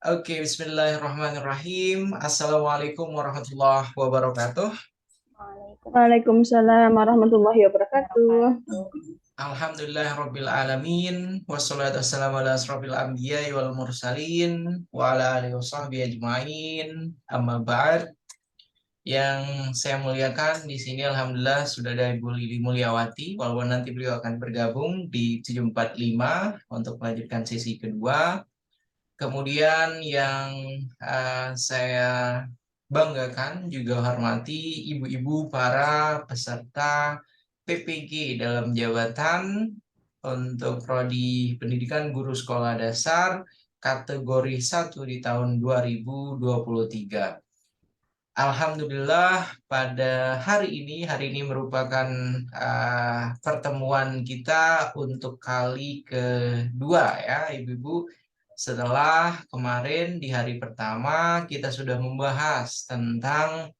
Oke, bismillahirrahmanirrahim. Assalamualaikum warahmatullahi wabarakatuh. Waalaikumsalam warahmatullahi wabarakatuh. Alhamdulillahirabbil alamin. Wassalatu wassalamu ala asrofil anbiya'i wal mursalin wa ala alihi washabbihi ajmain. Amma ba'd. Yang saya muliakan di sini alhamdulillah sudah ada Ibu Lili Mulyawati, walaupun nanti beliau akan bergabung di 745 untuk melanjutkan sesi kedua. Kemudian yang saya banggakan juga hormati ibu-ibu para peserta PPG dalam jabatan untuk prodi Pendidikan Guru Sekolah Dasar kategori 1 di tahun 2023. Alhamdulillah pada hari ini merupakan pertemuan kita untuk kali kedua ya Ibu-ibu. Setelah kemarin di hari pertama kita sudah membahas tentang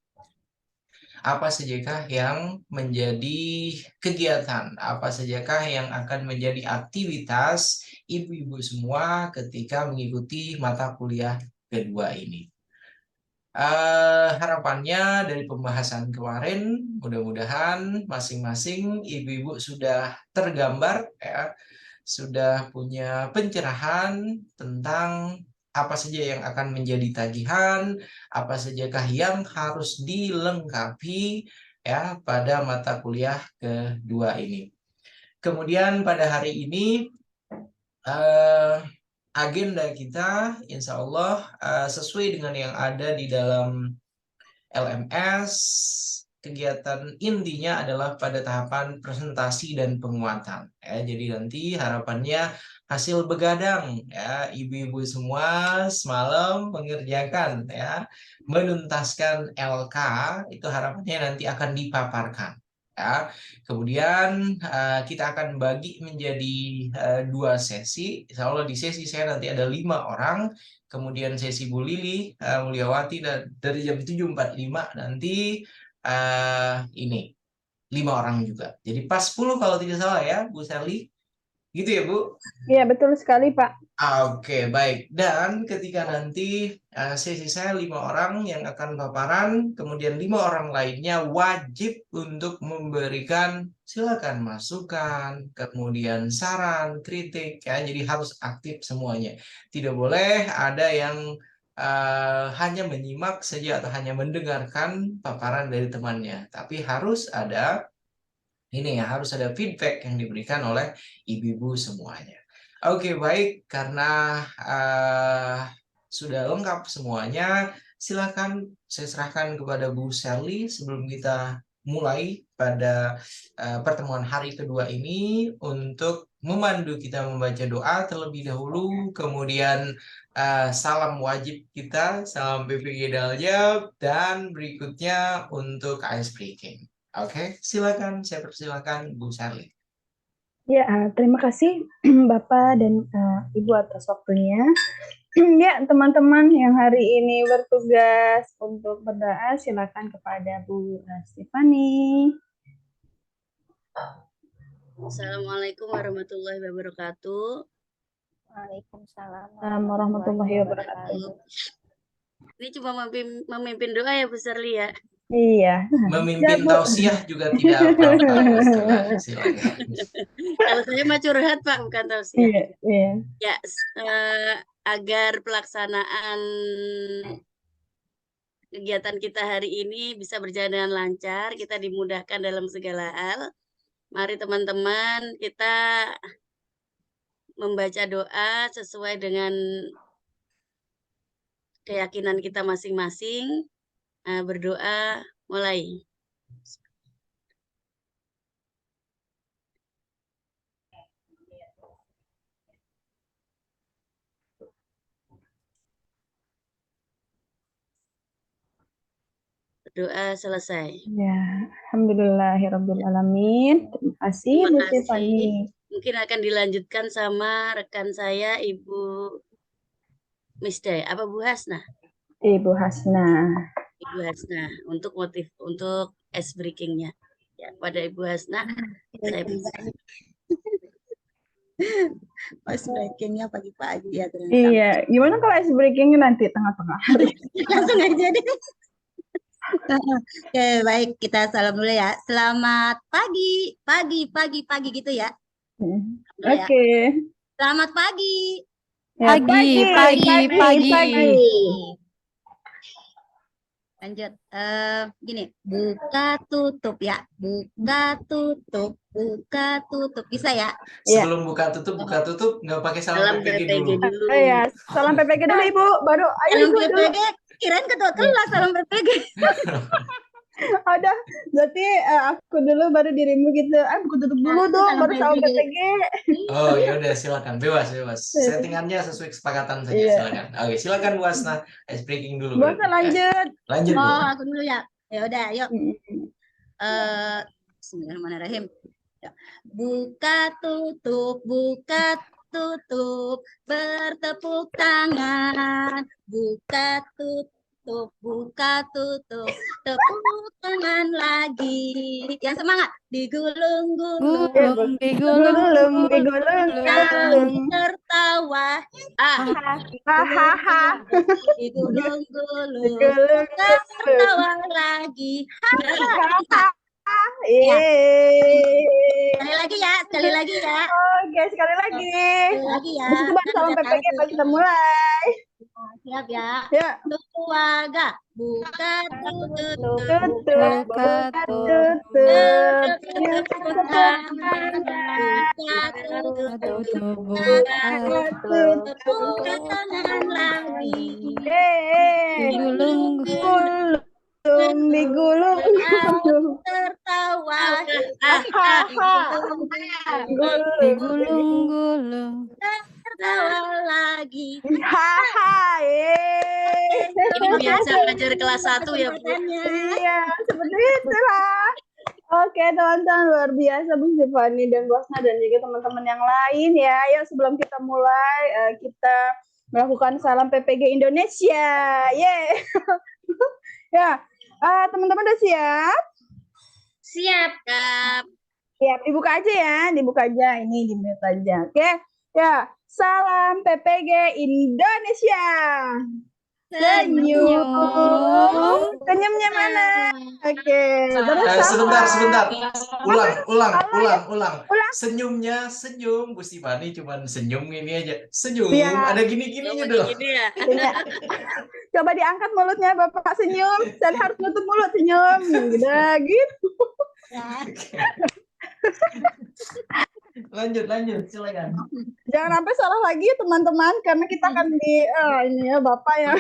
apa sajakah yang menjadi kegiatan, apa sajakah yang akan menjadi aktivitas ibu-ibu semua ketika mengikuti mata kuliah kedua ini. Harapannya dari pembahasan kemarin, mudah-mudahan masing-masing ibu-ibu sudah tergambar ya, sudah punya pencerahan tentang apa saja yang akan menjadi tagihan, apa sajakah yang harus dilengkapi ya pada mata kuliah kedua ini. Kemudian pada hari ini eh, agenda kita insya Allah sesuai dengan yang ada di dalam LMS. Kegiatan intinya adalah pada tahapan presentasi dan penguatan ya. Jadi nanti harapannya hasil begadang ya, ibu-ibu semua semalam mengerjakan ya, menuntaskan LK itu harapannya nanti akan dipaparkan ya. Kemudian kita akan bagi menjadi dua sesi. Insya Allah di sesi saya nanti ada 5 orang. Kemudian sesi Bu Lili Mulyawati dari jam 7.45 nanti ini 5 orang juga. Jadi pas 10 kalau tidak salah ya Bu Sally. Gitu ya Bu? Iya, betul sekali, Pak. Oke, baik. Dan ketika nanti sesi saya 5 orang yang akan paparan, kemudian 5 orang lainnya wajib untuk memberikan silakan masukan, kemudian saran, kritik, ya. Jadi harus aktif semuanya. Tidak boleh ada yang hanya menyimak saja atau hanya mendengarkan paparan dari temannya, tapi harus ada ini ya, harus ada feedback yang diberikan oleh ibu-ibu semuanya. Oke, baik. Karena sudah lengkap semuanya, silakan saya serahkan kepada Bu Sally sebelum kita mulai pada pertemuan hari kedua ini untuk memandu kita membaca doa terlebih dahulu, kemudian salam wajib kita, salam PPG Daljab, dan berikutnya untuk ice breaking. Oke, silakan. Saya persilakan Bu Sally. Ya, terima kasih Bapak dan Ibu atas waktunya. Ya, teman-teman yang hari ini bertugas untuk berdoa, silakan kepada Bu Stefani. Assalamualaikum warahmatullahi wabarakatuh. Waalaikumsalam warahmatullahi wabarakatuh. Ini cuma memimpin doa ya Bu Sherly ya. Iya. Memimpin tausiah juga tidak apa-apa. Silakan. Kalau saya mah curhat Pak, bukan tausiah. Iya, iya. Ya, agar pelaksanaan kegiatan kita hari ini bisa berjalan dengan lancar, kita dimudahkan dalam segala hal. Mari teman-teman kita membaca doa sesuai dengan keyakinan kita masing-masing. Berdoa mulai. Doa selesai. Ya, alhamdulillahirrabbilalamin. Terima kasih Bu Stefani. Mungkin akan dilanjutkan sama rekan saya Ibu Misda, apa Bu Hasna? Ibu Hasna. Ibu Hasna untuk ice breakingnya. Ya, pada Ibu Hasna saya Ice breakingnya pagi-pagi ya ternyata. Iya, gimana kalau ice breaking nanti tengah-tengah hari? Langsung aja deh. Oke, baik, kita salam dulu ya. Selamat pagi, pagi gitu ya. Oke. Ya. Selamat pagi. Ya, pagi. Lanjut. Gini, buka tutup ya. Buka tutup. Bisa ya? Sebelum buka tutup nggak pakai salam PPG dulu. Iya, salam PPG dulu Ibu, baru ayo Salam Ibu dulu. PPG, kirain ketua kelas salam PPG. Ada, berarti aku dulu baru dirimu gitu. Buku tutup dulu dong, baru salam PPG. Oh ya udah silakan, bebas. Settingannya sesuai kesepakatan saja, silakan. Oke, silakan Bu Asna, ice breaking dulu. Bu Asna lanjut. Lanjut Bu. Aku dulu ya. Ya udah, yuk. Bismillahirrahmanirrahim. Buka tutup, bertepuk tangan. Buka tutup, tepuk tangan lagi. Yang semangat, digulung-gulung, tertawa. Hahaha. Digulung-gulung, tertawa lagi. Sekali lagi ya. Oke, sekali lagi. Ya. Itu baru salam PPG, baru kita mulai. Siap ya. Ya. Keluarga, buka tutup. Buka tangan lagi. Digulung, tertawa, digulung, tertawa lagi. Ini biasa belajar kelas 1 ya Bu. Iya, seperti itulah. Oke teman-teman, luar biasa Bu Stefani dan Bu Asna dan juga teman-teman yang lain ya. Ayo sebelum kita mulai kita melakukan salam PPG Indonesia. Yeay. Ya, teman-teman udah siap? Siap. Siap, dibuka aja ya, dibuka aja. Ini di-mute aja. Oke, ya. Salam PPG Indonesia. Senyum. Senyumnya mana? Oke. Terus sebentar. Ulang. Senyum. Bu Stefani cuman senyum ini aja. Senyum. Ya. Ada gini-gininya dong. Ya. Coba diangkat mulutnya Bapak senyum. Saya harus nutup mulut senyum. Gitu. Lanjut, silakan. Jangan sampai salah lagi teman-teman, karena kita akan ini ya Bapak ya.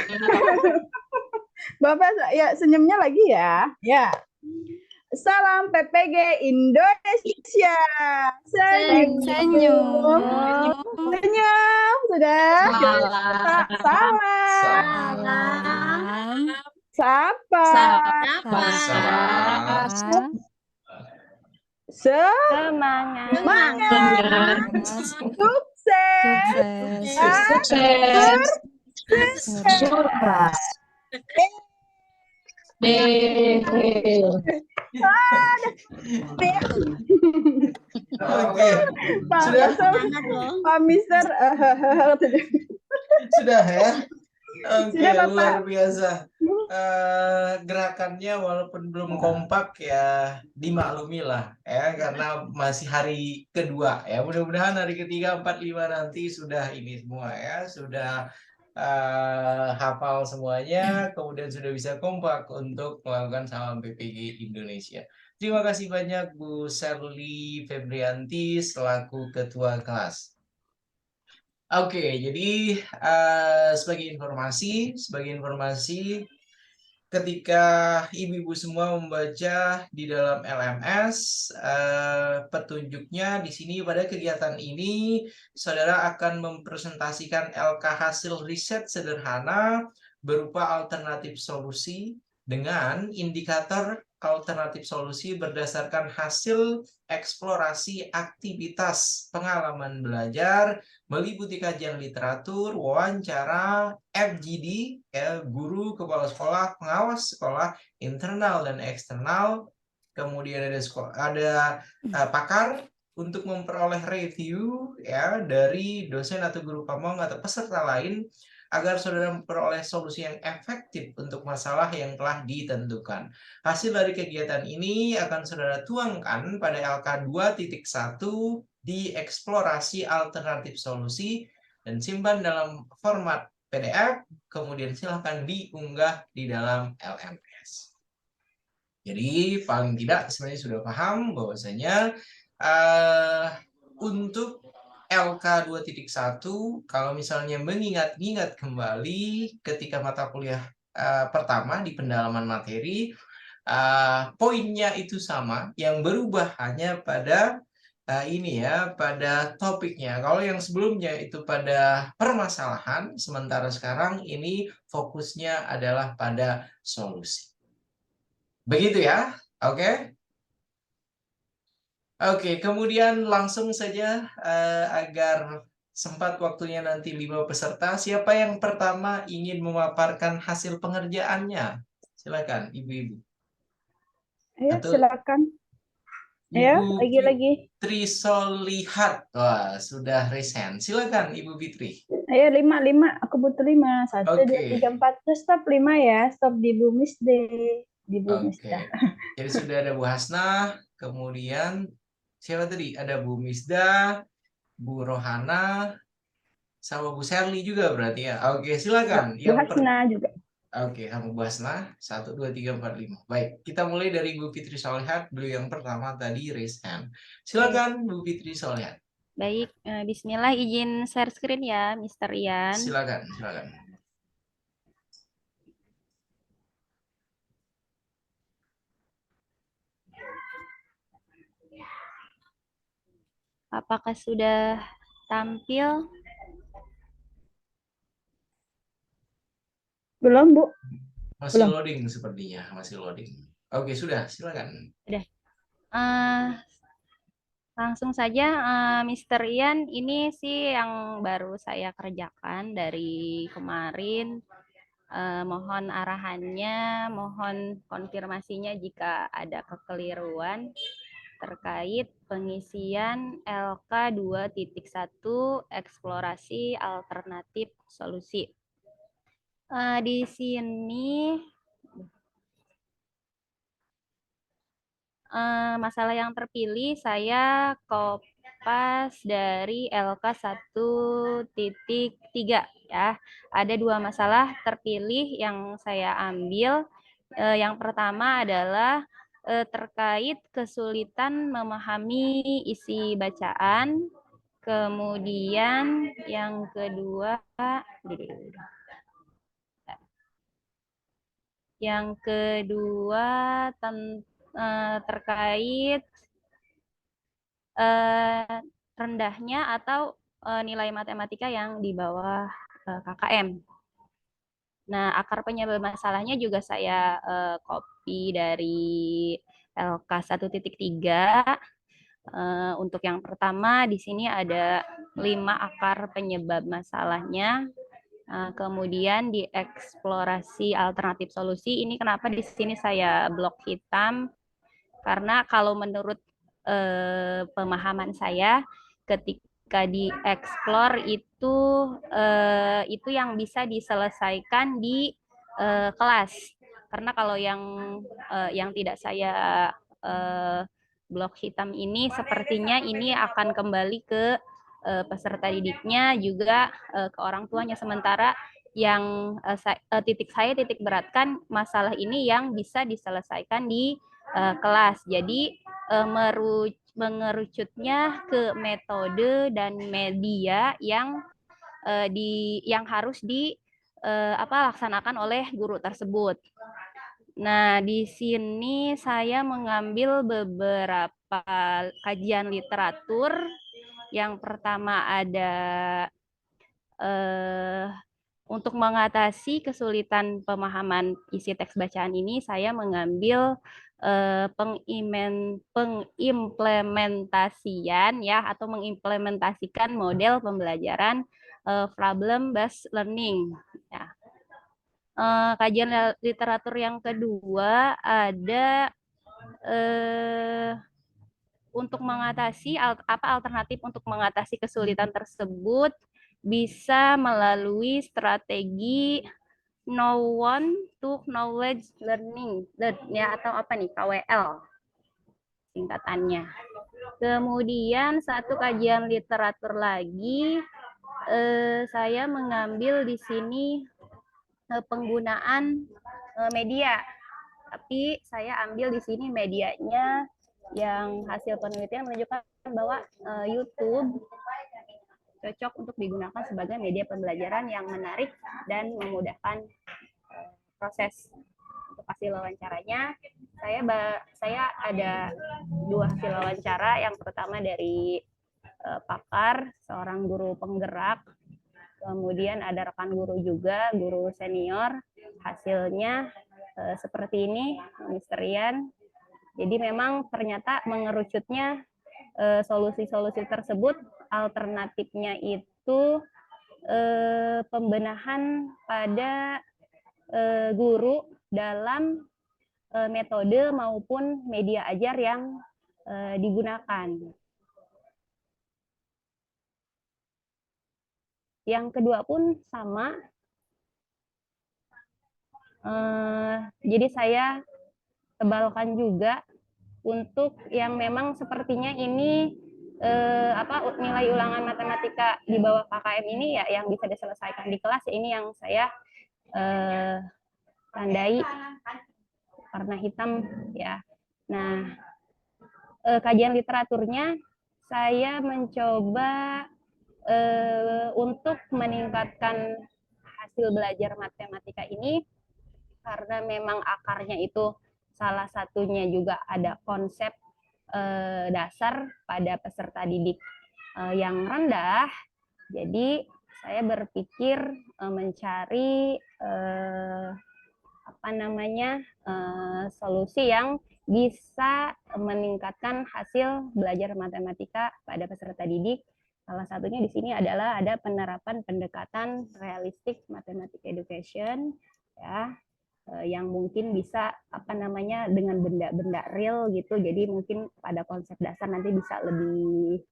Bapak ya senyumnya lagi ya. Ya. Salam PPG Indonesia. Senyum. Sudah. Sapa. Semangat. Sukses. Oke. Pak Mister. Sudah ya. Oke, luar biasa. Gerakannya walaupun belum kompak ya dimaklumi lah ya, karena masih hari kedua ya. Mudah-mudahan hari ketiga, 4, 5 nanti sudah ini semua ya, sudah hafal semuanya, kemudian sudah bisa kompak untuk melakukan salam PPG Indonesia. Terima kasih banyak Bu Sherly Febrianti selaku ketua kelas. Oke, jadi sebagai informasi, ketika ibu-ibu semua membaca di dalam LMS, petunjuknya di sini pada kegiatan ini, saudara akan mempresentasikan LK hasil riset sederhana berupa alternatif solusi dengan indikator alternatif solusi berdasarkan hasil eksplorasi aktivitas pengalaman belajar meliputi kajian literatur, wawancara, FGD, ya, guru, kepala sekolah, pengawas sekolah, internal dan eksternal, kemudian ada pakar, untuk memperoleh review ya dari dosen atau guru pamong atau peserta lain agar saudara memperoleh solusi yang efektif untuk masalah yang telah ditentukan. Hasil dari kegiatan ini akan saudara tuangkan pada LK 2.1 di eksplorasi alternatif solusi dan simpan dalam format PDF, kemudian silahkan diunggah di dalam LMS. Jadi paling tidak sebenarnya sudah paham bahwasanya untuk LK 2.1 kalau misalnya mengingat-ingat kembali ketika mata kuliah pertama di pendalaman materi, poinnya itu sama, yang berubah hanya pada ini ya, pada topiknya. Kalau yang sebelumnya itu pada permasalahan, sementara sekarang ini fokusnya adalah pada solusi. Begitu ya, oke? Oke, kemudian langsung saja agar sempat waktunya nanti 5 peserta. Siapa yang pertama ingin memaparkan hasil pengerjaannya? Silakan, Ibu-ibu. Ayo, Atau silakan. Ya, Ibu lagi-lagi. Fitri Solihat. Wah, sudah resign. Silakan, Ibu Fitri. Ayo, 5. Aku butuh 5. 1, 2, Oke, 3, 4. Stop 5 ya. Stop di Bu Misde. Di Bu Misda. oke. Jadi sudah ada Bu Hasnah, kemudian siapa tadi? Ada Bu Misda, Bu Rohana, sama Bu Sherly juga berarti ya. Oke, silakan. Bu Hasna juga. Oke, sama Bu Hasnah. 1, 2, 3, 4, 5. Baik, kita mulai dari Bu Fitri Solihat. Beliau yang pertama tadi raise hand. Silakan Bu Fitri Solihat. Baik, bismillah izin share screen ya, Mr. Ian. Silakan, silakan. Apakah sudah tampil? Belum, Bu. Masih Belum. loading sepertinya, masih loading. Oke, sudah, silakan. Sudah. Langsung saja, Mr. Ian, ini sih yang baru saya kerjakan dari kemarin. Mohon arahannya, mohon konfirmasinya jika ada kekeliruan terkait pengisian LK 2.1 eksplorasi alternatif solusi. Di sini masalah yang terpilih saya kopas dari LK 1.3 ya. Ada 2 masalah terpilih yang saya ambil. Yang pertama adalah terkait kesulitan memahami isi bacaan. Kemudian yang kedua terkait rendahnya atau nilai matematika yang di bawah KKM. Nah, akar penyebab masalahnya juga saya copy dari LK 1.3. Untuk yang pertama, di sini ada 5 akar penyebab masalahnya. Kemudian di eksplorasi alternatif solusi, ini kenapa di sini saya blok hitam? Karena kalau menurut pemahaman saya, ketika dieksplor itu yang bisa diselesaikan di kelas. Karena kalau yang tidak saya blok hitam ini, sepertinya ini akan kembali ke peserta didiknya, juga ke orang tuanya. Sementara yang titik beratkan masalah ini yang bisa diselesaikan di kelas. Jadi mengerucutnya ke metode dan media yang harus laksanakan oleh guru tersebut. Nah, di sini saya mengambil beberapa kajian literatur. Yang pertama ada untuk mengatasi kesulitan pemahaman isi teks bacaan ini, saya mengambil pengimplementasian ya, atau mengimplementasikan model pembelajaran problem based learning ya. Kajian literatur yang kedua ada untuk mengatasi alternatif untuk mengatasi kesulitan tersebut bisa melalui strategi know one to knowledge learning ya, atau apa nih, KWL singkatannya. Kemudian satu kajian literatur lagi, saya mengambil di sini penggunaan media, tapi saya ambil di sini medianya yang hasil penelitian menunjukkan bahwa YouTube cocok untuk digunakan sebagai media pembelajaran yang menarik dan memudahkan proses. Untuk hasil wawancaranya, saya ada 2 hasil wawancara. Yang pertama dari pakar, seorang guru penggerak, kemudian ada rekan guru juga, guru senior. Hasilnya seperti ini, Mr. Ian. Jadi memang ternyata mengerucutnya solusi-solusi tersebut, alternatifnya itu pembenahan pada guru dalam metode maupun media ajar yang digunakan. Yang kedua pun sama. Jadi saya tebalkan juga untuk yang memang sepertinya ini nilai ulangan matematika di bawah KKM ini ya yang bisa diselesaikan di kelas, ini yang saya tandai warna hitam ya. Nah, kajian literaturnya saya mencoba untuk meningkatkan hasil belajar matematika ini karena memang akarnya itu salah satunya juga ada konsep dasar pada peserta didik yang rendah. Jadi saya berpikir mencari solusi yang bisa meningkatkan hasil belajar matematika pada peserta didik. Salah satunya di sini adalah ada penerapan pendekatan realistic mathematics education ya, yang mungkin bisa dengan benda-benda real gitu. Jadi mungkin pada konsep dasar nanti bisa lebih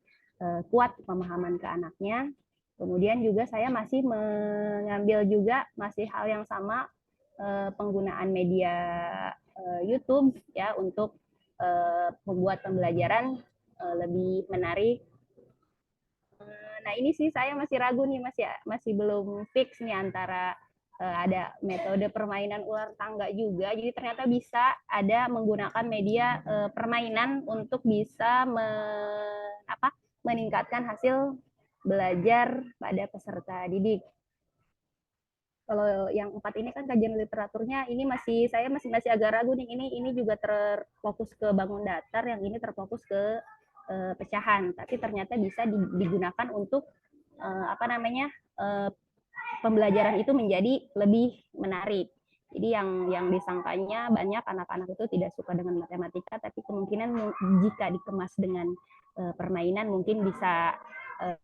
kuat pemahaman ke anaknya. Kemudian juga saya masih mengambil juga masih hal yang sama, penggunaan media YouTube ya untuk membuat pembelajaran lebih menarik. Nah ini sih saya masih ragu nih, masih belum fix nih antara ada metode permainan ular tangga juga. Jadi ternyata bisa ada menggunakan media permainan untuk bisa meningkatkan hasil belajar pada peserta didik. Kalau yang 4 ini kan kajian literaturnya, ini saya masih agak ragu nih. Ini juga terfokus ke bangun datar, yang ini terfokus ke pecahan. Tapi ternyata bisa digunakan untuk pembelajaran itu menjadi lebih menarik. Jadi yang disangkanya banyak anak-anak itu tidak suka dengan matematika, tapi kemungkinan jika dikemas dengan permainan mungkin bisa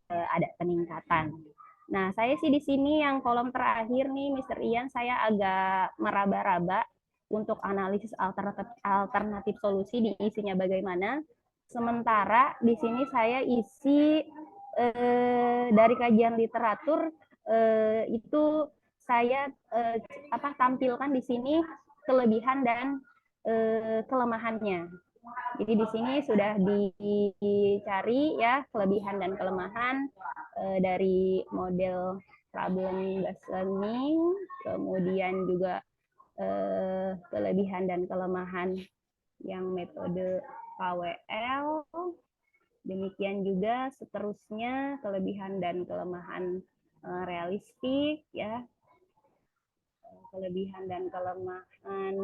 ada peningkatan. Nah, saya sih di sini yang kolom terakhir nih, Mr. Ian, saya agak meraba-raba untuk analisis alternatif solusi diisinya bagaimana. Sementara di sini saya isi dari kajian literatur itu saya tampilkan di sini kelebihan dan kelemahannya. Jadi di sini sudah dicari ya kelebihan dan kelemahan dari model problem based learning, kemudian juga kelebihan dan kelemahan yang metode KWL, demikian juga seterusnya kelebihan dan kelemahan realistik ya, kelebihan dan kelemahan.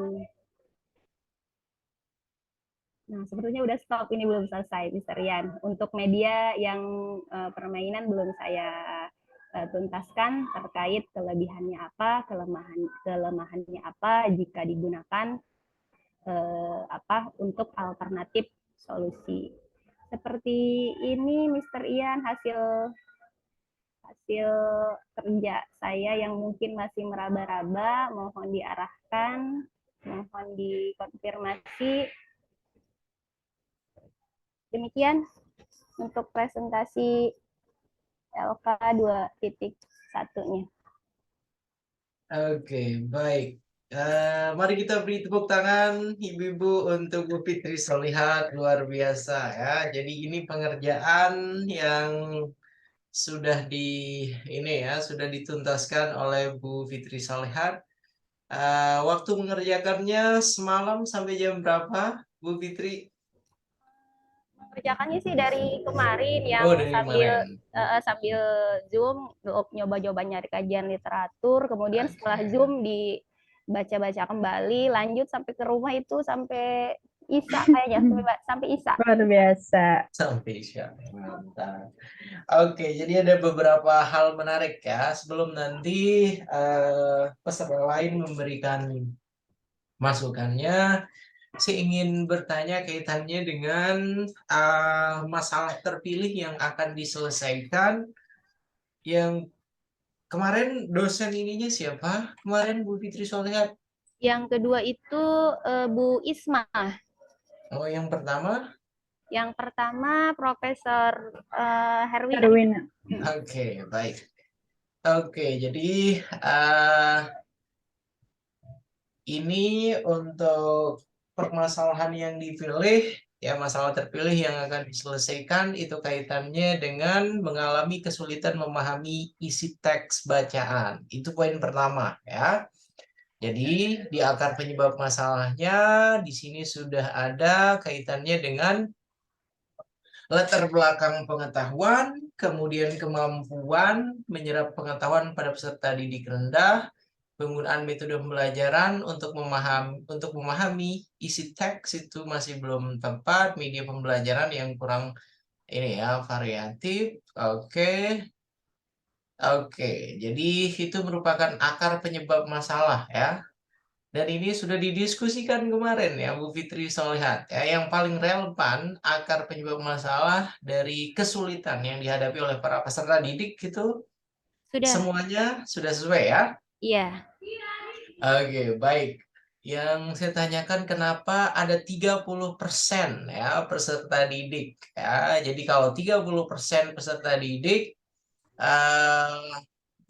Nah, sepertinya udah stop, ini belum selesai, Mr. Ian. Untuk media yang permainan belum saya tuntaskan terkait kelebihannya apa, kelemahannya apa jika digunakan untuk alternatif solusi. Seperti ini, Mr. Ian, hasil kerja saya yang mungkin masih meraba-raba, mohon diarahkan, mohon dikonfirmasi. Demikian untuk presentasi LK 2.1-nya. Oke, baik. Mari kita beri tepuk tangan Ibu-ibu untuk Bu Fitri Solihat, luar biasa ya. Jadi ini pengerjaan yang sudah sudah dituntaskan oleh Bu Fitri Solihat. Waktu mengerjakannya semalam sampai jam berapa, Bu Fitri? Mengerjakannya sih dari kemarin yang Oh, dari sambil kemarin. sambil Zoom nyoba-nyoba nyari kajian literatur, kemudian setelah Oke. Zoom dibaca-baca kembali, lanjut sampai ke rumah itu sampai Isa kayaknya, sampai Isa. Luar biasa. Sampai siap. Mantap. Oke, jadi ada beberapa hal menarik ya. Sebelum nanti peserta lain memberikan masukannya, saya ingin bertanya kaitannya dengan masalah terpilih yang akan diselesaikan. Yang kemarin dosen ininya siapa? Kemarin Bu Fitri Solihat. Yang kedua itu Bu Isma. Oh, yang pertama? Yang pertama Profesor Herwina. Herwina. Oke, baik. Oke, jadi ini untuk permasalahan yang dipilih, ya masalah terpilih yang akan diselesaikan itu kaitannya dengan mengalami kesulitan memahami isi teks bacaan. Itu poin pertama ya. Jadi di akar penyebab masalahnya di sini sudah ada kaitannya dengan latar belakang pengetahuan, kemudian kemampuan menyerap pengetahuan pada peserta didik rendah, penggunaan metode pembelajaran untuk memahami isi teks itu masih belum tepat, media pembelajaran yang kurang variatif. Oke, jadi itu merupakan akar penyebab masalah ya. Dan ini sudah didiskusikan kemarin ya Bu Fitri Solihat ya, yang paling relevan akar penyebab masalah dari kesulitan yang dihadapi oleh para peserta didik itu Sudah. semuanya sudah sesuai ya. Iya. Oke, baik. Yang saya tanyakan kenapa ada 30% ya peserta didik ya. Jadi kalau 30% peserta didik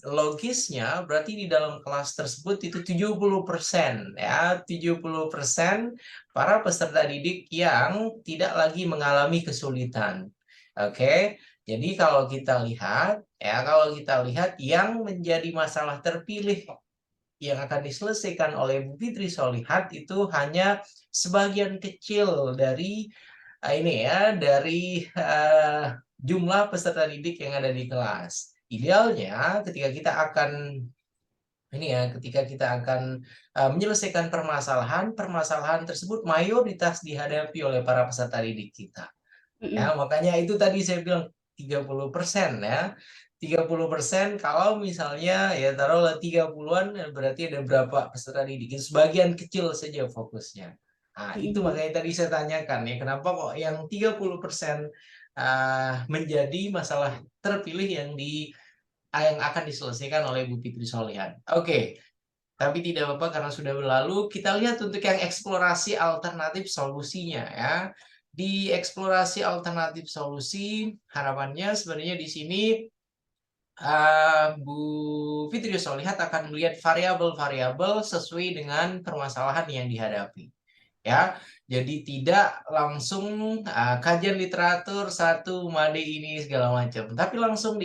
logisnya berarti di dalam kelas tersebut itu 70% ya, 70% para peserta didik yang tidak lagi mengalami kesulitan. Oke. Jadi kalau kita lihat yang menjadi masalah terpilih yang akan diselesaikan oleh Bu Fitri Solihat itu hanya sebagian kecil dari jumlah peserta didik yang ada di kelas. Idealnya ketika kita akan menyelesaikan permasalahan tersebut mayoritas dihadapi oleh para peserta didik kita. Ya, makanya itu tadi saya bilang 30% ya. 30% kalau misalnya ya taruhlah 30-an berarti ada berapa peserta didik? Sebagian kecil saja fokusnya. Nah, itu makanya tadi saya tanyakan ya kenapa kok yang 30% menjadi masalah terpilih yang akan diselesaikan oleh Bu Fitri Solihat. Oke. Tapi tidak apa-apa karena sudah berlalu. Kita lihat untuk yang eksplorasi alternatif solusinya ya. Di eksplorasi alternatif solusi, harapannya sebenarnya di sini Bu Fitri Solihat akan melihat variabel-variabel sesuai dengan permasalahan yang dihadapi. Ya, jadi tidak langsung kajian literatur satu made ini segala macam, tapi langsung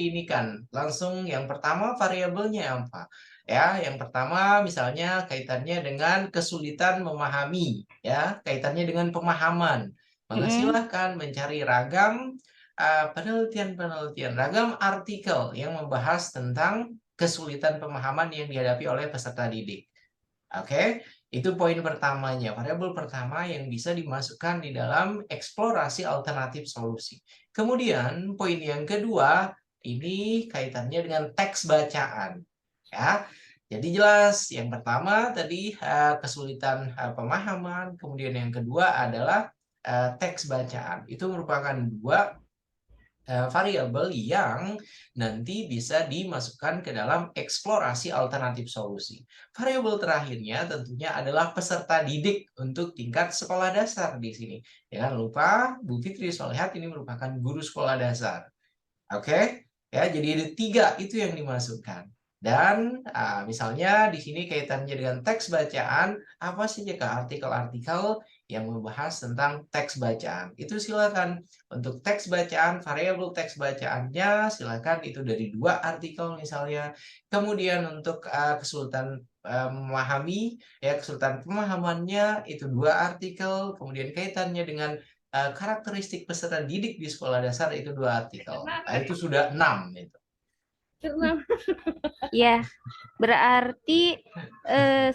langsung yang pertama variabelnya apa? Ya, yang pertama misalnya kaitannya dengan kesulitan memahami, ya, kaitannya dengan pemahaman. Maka silahkan mencari ragam penelitian-penelitian, ragam artikel yang membahas tentang kesulitan pemahaman yang dihadapi oleh peserta didik. Oke, itu poin pertamanya, variabel pertama yang bisa dimasukkan di dalam eksplorasi alternatif solusi. Kemudian poin yang kedua ini kaitannya dengan teks bacaan. Ya, jadi jelas yang pertama tadi kesulitan pemahaman, kemudian yang kedua adalah teks bacaan. Itu merupakan dua variabel yang nanti bisa dimasukkan ke dalam eksplorasi alternatif solusi. Variabel terakhirnya tentunya adalah peserta didik untuk tingkat sekolah dasar di sini. Jangan lupa Bu Fitri Solehat ini merupakan guru sekolah dasar. Oke, ya jadi ada 3 itu yang dimasukkan. Dan misalnya di sini kaitannya dengan teks bacaan, apa saja artikel-artikel yang membahas tentang teks bacaan. Itu silakan untuk teks bacaan, variabel teks bacaannya silakan itu dari 2 artikel misalnya. Kemudian untuk kesulitan memahami, ya kesulitan pemahamannya itu 2 artikel. Kemudian kaitannya dengan karakteristik peserta didik di sekolah dasar itu 2 artikel. Nah, itu sudah 6 itu. Ya, berarti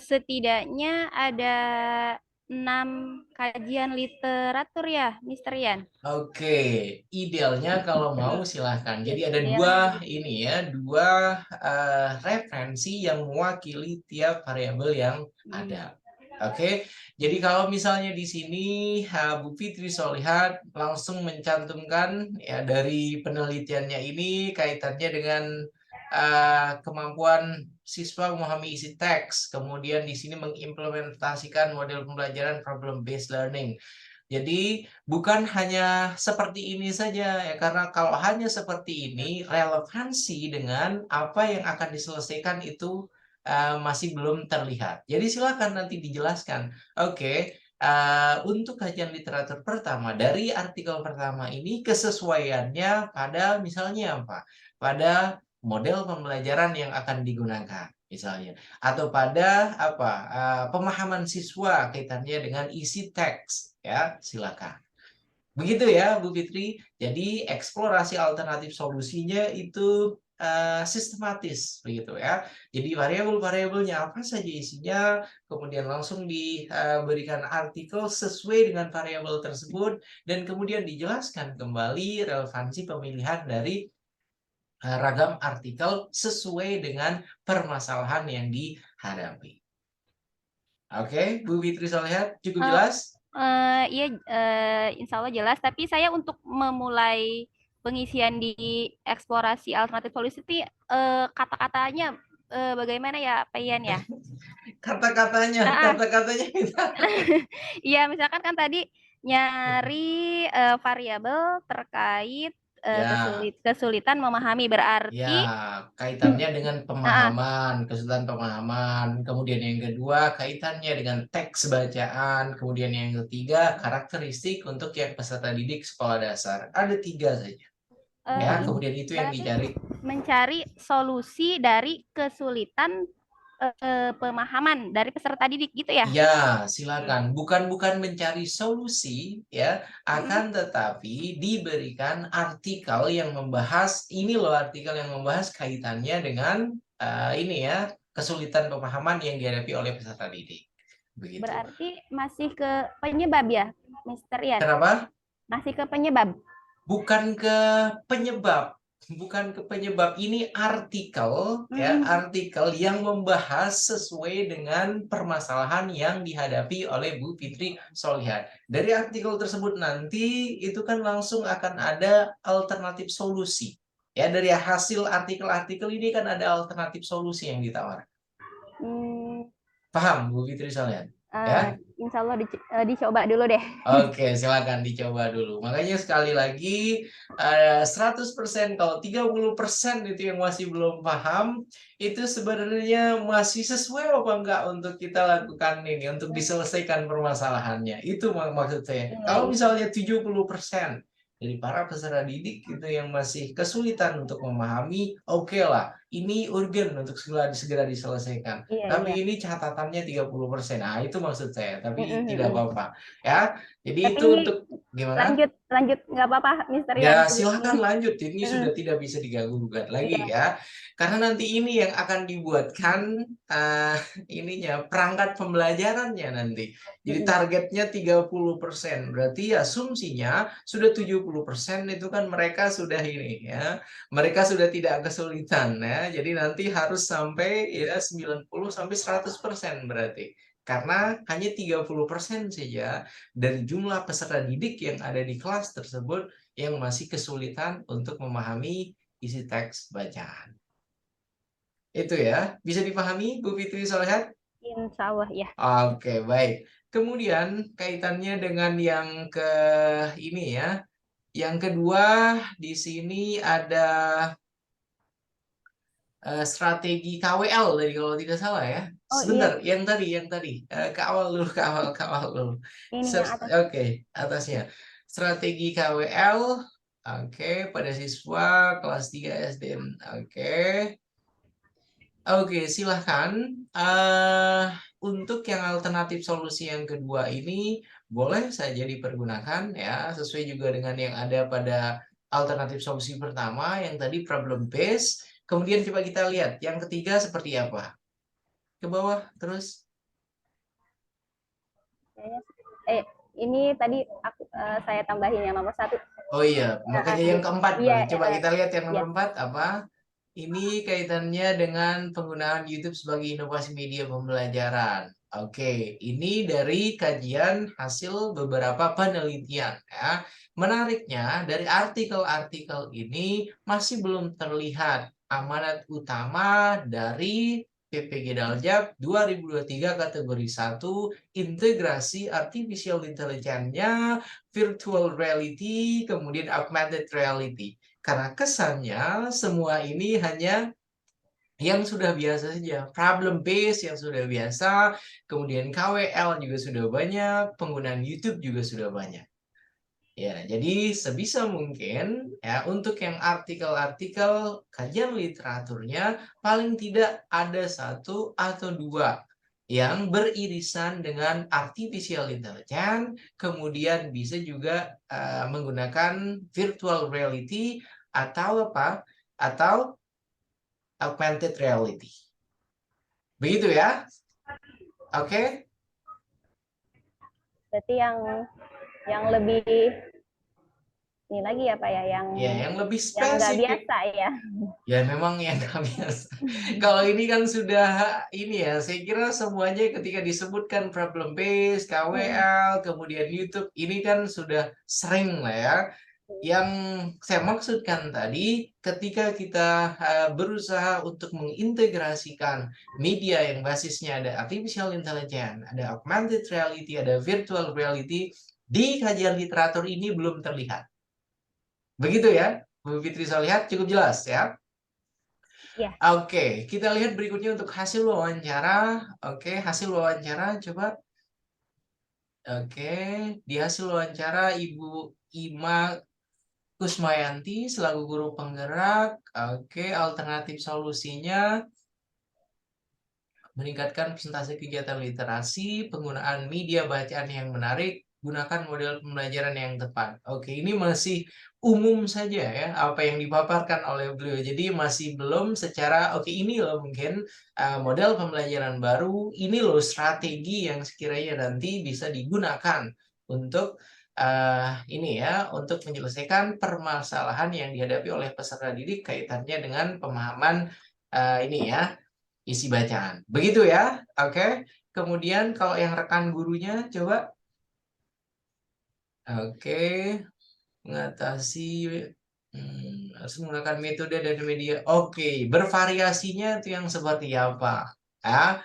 setidaknya ada 6 kajian literatur ya, Mister Yan? Oke, idealnya kalau mau silahkan. Jadi ada Idealnya 2 ini ya, 2 referensi yang mewakili tiap variabel yang ada. Oke, jadi kalau misalnya di sini Bu Fitri Solehat langsung mencantumkan ya dari penelitiannya ini kaitannya dengan kemampuan siswa memahami isi teks, kemudian di sini mengimplementasikan model pembelajaran problem based learning. Jadi bukan hanya seperti ini saja ya, karena kalau hanya seperti ini relevansi dengan apa yang akan diselesaikan itu masih belum terlihat. Jadi silakan nanti dijelaskan. Oke, untuk kajian literatur pertama dari artikel pertama ini kesesuaiannya pada misalnya apa? Pada model pembelajaran yang akan digunakan misalnya, atau pada apa pemahaman siswa kaitannya dengan isi teks ya, silakan. Begitu ya Bu Fitri. Jadi eksplorasi alternatif solusinya itu sistematis begitu ya. Jadi variabel-variabelnya apa saja isinya, kemudian langsung diberikan artikel sesuai dengan variabel tersebut dan kemudian dijelaskan kembali relevansi pemilihan dari ragam artikel sesuai dengan permasalahan yang dihadapi. Oke, Bu Fitri Solehat, cukup jelas? Iya, insya Allah jelas. Tapi saya untuk memulai pengisian di eksplorasi alternatif solusi itu kata-katanya bagaimana ya, Pak Ian ya? Kata-katanya Iya, misalkan kan tadi nyari variabel terkait ya. kesulitan memahami, berarti Ya, kaitannya dengan pemahaman, kesulitan pemahaman. Kemudian yang kedua, kaitannya dengan teks bacaan. Kemudian yang ketiga, karakteristik untuk yang peserta didik sekolah dasar. Ada 3 saja. Ya, kemudian itu yang berarti dicari. mencari solusi dari kesulitan pemahaman dari peserta didik gitu ya? Ya, silakan. Bukan mencari solusi ya, akan tetapi diberikan artikel yang membahas ini loh, artikel yang membahas kaitannya dengan ini ya, kesulitan pemahaman yang dihadapi oleh peserta didik. Begitu. Berarti masih ke penyebab ya, Mister Ian? Kenapa? Masih ke penyebab. Bukan ke penyebab. Ini artikel ya, artikel yang membahas sesuai dengan permasalahan yang dihadapi oleh Bu Fitri Solehat. Dari artikel tersebut nanti itu kan langsung akan ada alternatif solusi. Ya, dari hasil artikel-artikel ini kan ada alternatif solusi yang ditawarkan. Paham Bu Fitri Solehat? Ya? Insya Allah dicoba dulu deh. Oke, silakan dicoba dulu. Makanya sekali lagi 100%, kalau 30% itu yang masih belum paham, itu sebenarnya masih sesuai apa enggak untuk kita lakukan ini, untuk diselesaikan permasalahannya. Itu maksud saya. Kalau misalnya 70% dari para peserta didik itu yang masih kesulitan untuk memahami, oke lah, ini urgen untuk segera diselesaikan. Tapi ini catatannya 30%. Nah, itu maksud saya. Tapi tidak apa-apa. Ya, jadi Tapi itu untuk gimana? Lanjut nggak apa-apa, Mister Ya, Ian. silakan lanjut. Ini sudah tidak bisa diganggu-gugat lagi ya. Karena nanti ini yang akan dibuatkan ininya perangkat pembelajarannya nanti. Jadi targetnya 30%. Berarti asumsinya sudah 70% itu kan mereka sudah ini ya. Mereka sudah tidak kesulitan ya. Jadi nanti harus sampai ya 90 sampai 100% berarti. Karena hanya 30% saja dari jumlah peserta didik yang ada di kelas tersebut yang masih kesulitan untuk memahami isi teks bacaan. Itu ya, bisa dipahami Bu Fitri Solehat? Insya Allah ya. Oke, baik. Kemudian kaitannya dengan yang ke ini ya. Yang kedua di sini ada strategi KWL tadi kalau tidak salah ya. Oh Sebentar, iya, yang tadi ke awal dulu, ke awal dulu. ini yang atas. Oke, atasnya. Strategi KWL, oke, pada siswa kelas 3 SD. Oke. Oke, silahkan. Untuk yang alternatif solusi yang kedua ini boleh saja dipergunakan ya, sesuai juga dengan yang ada pada alternatif solusi pertama yang tadi problem based. Kemudian coba kita lihat yang ketiga seperti apa. Ke bawah terus. Ini tadi saya tambahin yang nomor 1. Oh iya, makanya yang keempat. Iya, Coba kita lihat yang iya. nomor 4 apa? Ini kaitannya dengan penggunaan YouTube sebagai inovasi media pembelajaran. Oke, ini dari kajian hasil beberapa penelitian ya. Menariknya dari artikel-artikel ini masih belum terlihat amanat utama dari PPG Daljab 2023 kategori 1 integrasi artificial intelligence-nya, virtual reality, kemudian augmented reality. Karena kesannya semua ini hanya yang sudah biasa saja, problem base yang sudah biasa, kemudian KWL juga sudah banyak, penggunaan YouTube juga sudah banyak. Ya, jadi sebisa mungkin ya untuk yang artikel-artikel kajian literaturnya paling tidak ada 1 atau 2 yang beririsan dengan artificial intelligence, kemudian bisa juga menggunakan virtual reality atau apa? Atau augmented reality. Begitu ya? Oke? Berarti yang lebih ini lagi ya Pak ya, Ya, yang lebih yang nggak spesifik. biasa ya. Ya memang yang nggak biasa. Kalau ini kan sudah ini ya, saya kira semuanya ketika disebutkan problem base, KWL, kemudian YouTube, ini kan sudah sering lah ya. Yang saya maksudkan tadi, ketika kita berusaha untuk mengintegrasikan media yang basisnya ada artificial intelligence, ada augmented reality, ada virtual reality, di kajian literatur ini belum terlihat. Begitu ya, Bu Fitri Solihat, cukup jelas ya? Iya. Oke, kita lihat berikutnya untuk hasil wawancara. Oke, hasil wawancara coba. Oke, di hasil wawancara Ibu Ima Kusmayanti selaku guru penggerak. Oke, alternatif solusinya meningkatkan persentase kegiatan literasi, penggunaan media bacaan yang menarik, gunakan model pembelajaran yang tepat. Oke, ini masih umum saja ya apa yang dipaparkan oleh beliau. Jadi masih belum secara oke ini loh mungkin model pembelajaran baru, ini loh strategi yang sekiranya nanti bisa digunakan untuk ini ya untuk menyelesaikan permasalahan yang dihadapi oleh peserta didik kaitannya dengan pemahaman ini ya isi bacaan. Begitu ya. Oke. Kemudian kalau yang rekan gurunya coba. Oke. Mengatasi harus menggunakan metode dan media. Oke, bervariasinya itu yang seperti apa? Ya.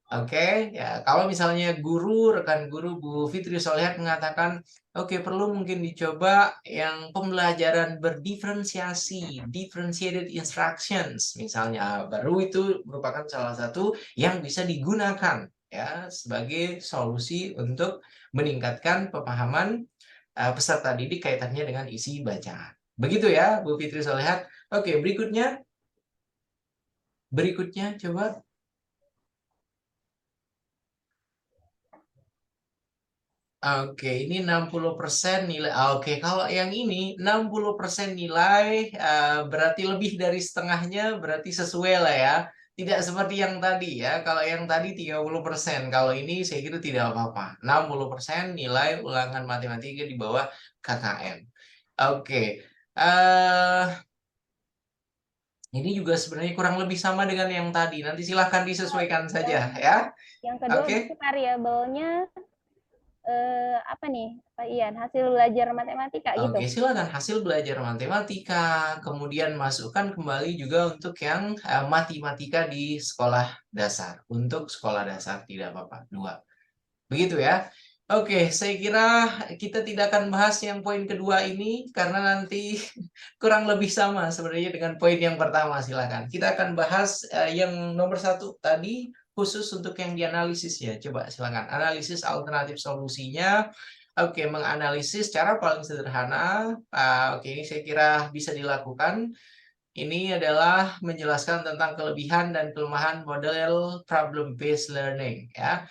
Oke, ya kalau misalnya rekan guru Bu Fitri Solihat mengatakan, oke perlu mungkin dicoba yang pembelajaran berdiferensiasi, differentiated instructions, misalnya baru itu merupakan salah satu yang bisa digunakan ya sebagai solusi untuk meningkatkan pemahaman peserta didik kaitannya dengan isi bacaan. Begitu ya, Bu Fitri Solihat. Oke, berikutnya coba. Oke, ini 60% nilai. Oke, kalau yang ini 60% nilai berarti lebih dari setengahnya berarti sesuai lah ya. Tidak seperti yang tadi ya. Kalau yang tadi 30%, kalau ini saya kira tidak apa-apa. 60% nilai ulangan matematika di bawah KKM. Oke. Ini juga sebenarnya kurang lebih sama dengan yang tadi. Nanti silahkan disesuaikan saja ya. Yang kedua Oke. berarti variabelnya apa nih, Pak Ian? Hasil belajar matematika gitu. Oke, silakan hasil belajar matematika, kemudian masukkan kembali juga untuk yang matematika di sekolah dasar. Untuk sekolah dasar tidak apa-apa, 2. Begitu ya. Oke, saya kira kita tidak akan bahas yang poin kedua ini karena nanti kurang lebih sama sebenarnya dengan poin yang pertama. Silakan. Kita akan bahas yang nomor 1 tadi khusus untuk yang dianalisis ya. Coba silakan. Analisis alternatif solusinya. Oke, menganalisis cara paling sederhana. Oke, ini saya kira bisa dilakukan. Ini adalah menjelaskan tentang kelebihan dan kelemahan model problem based learning ya.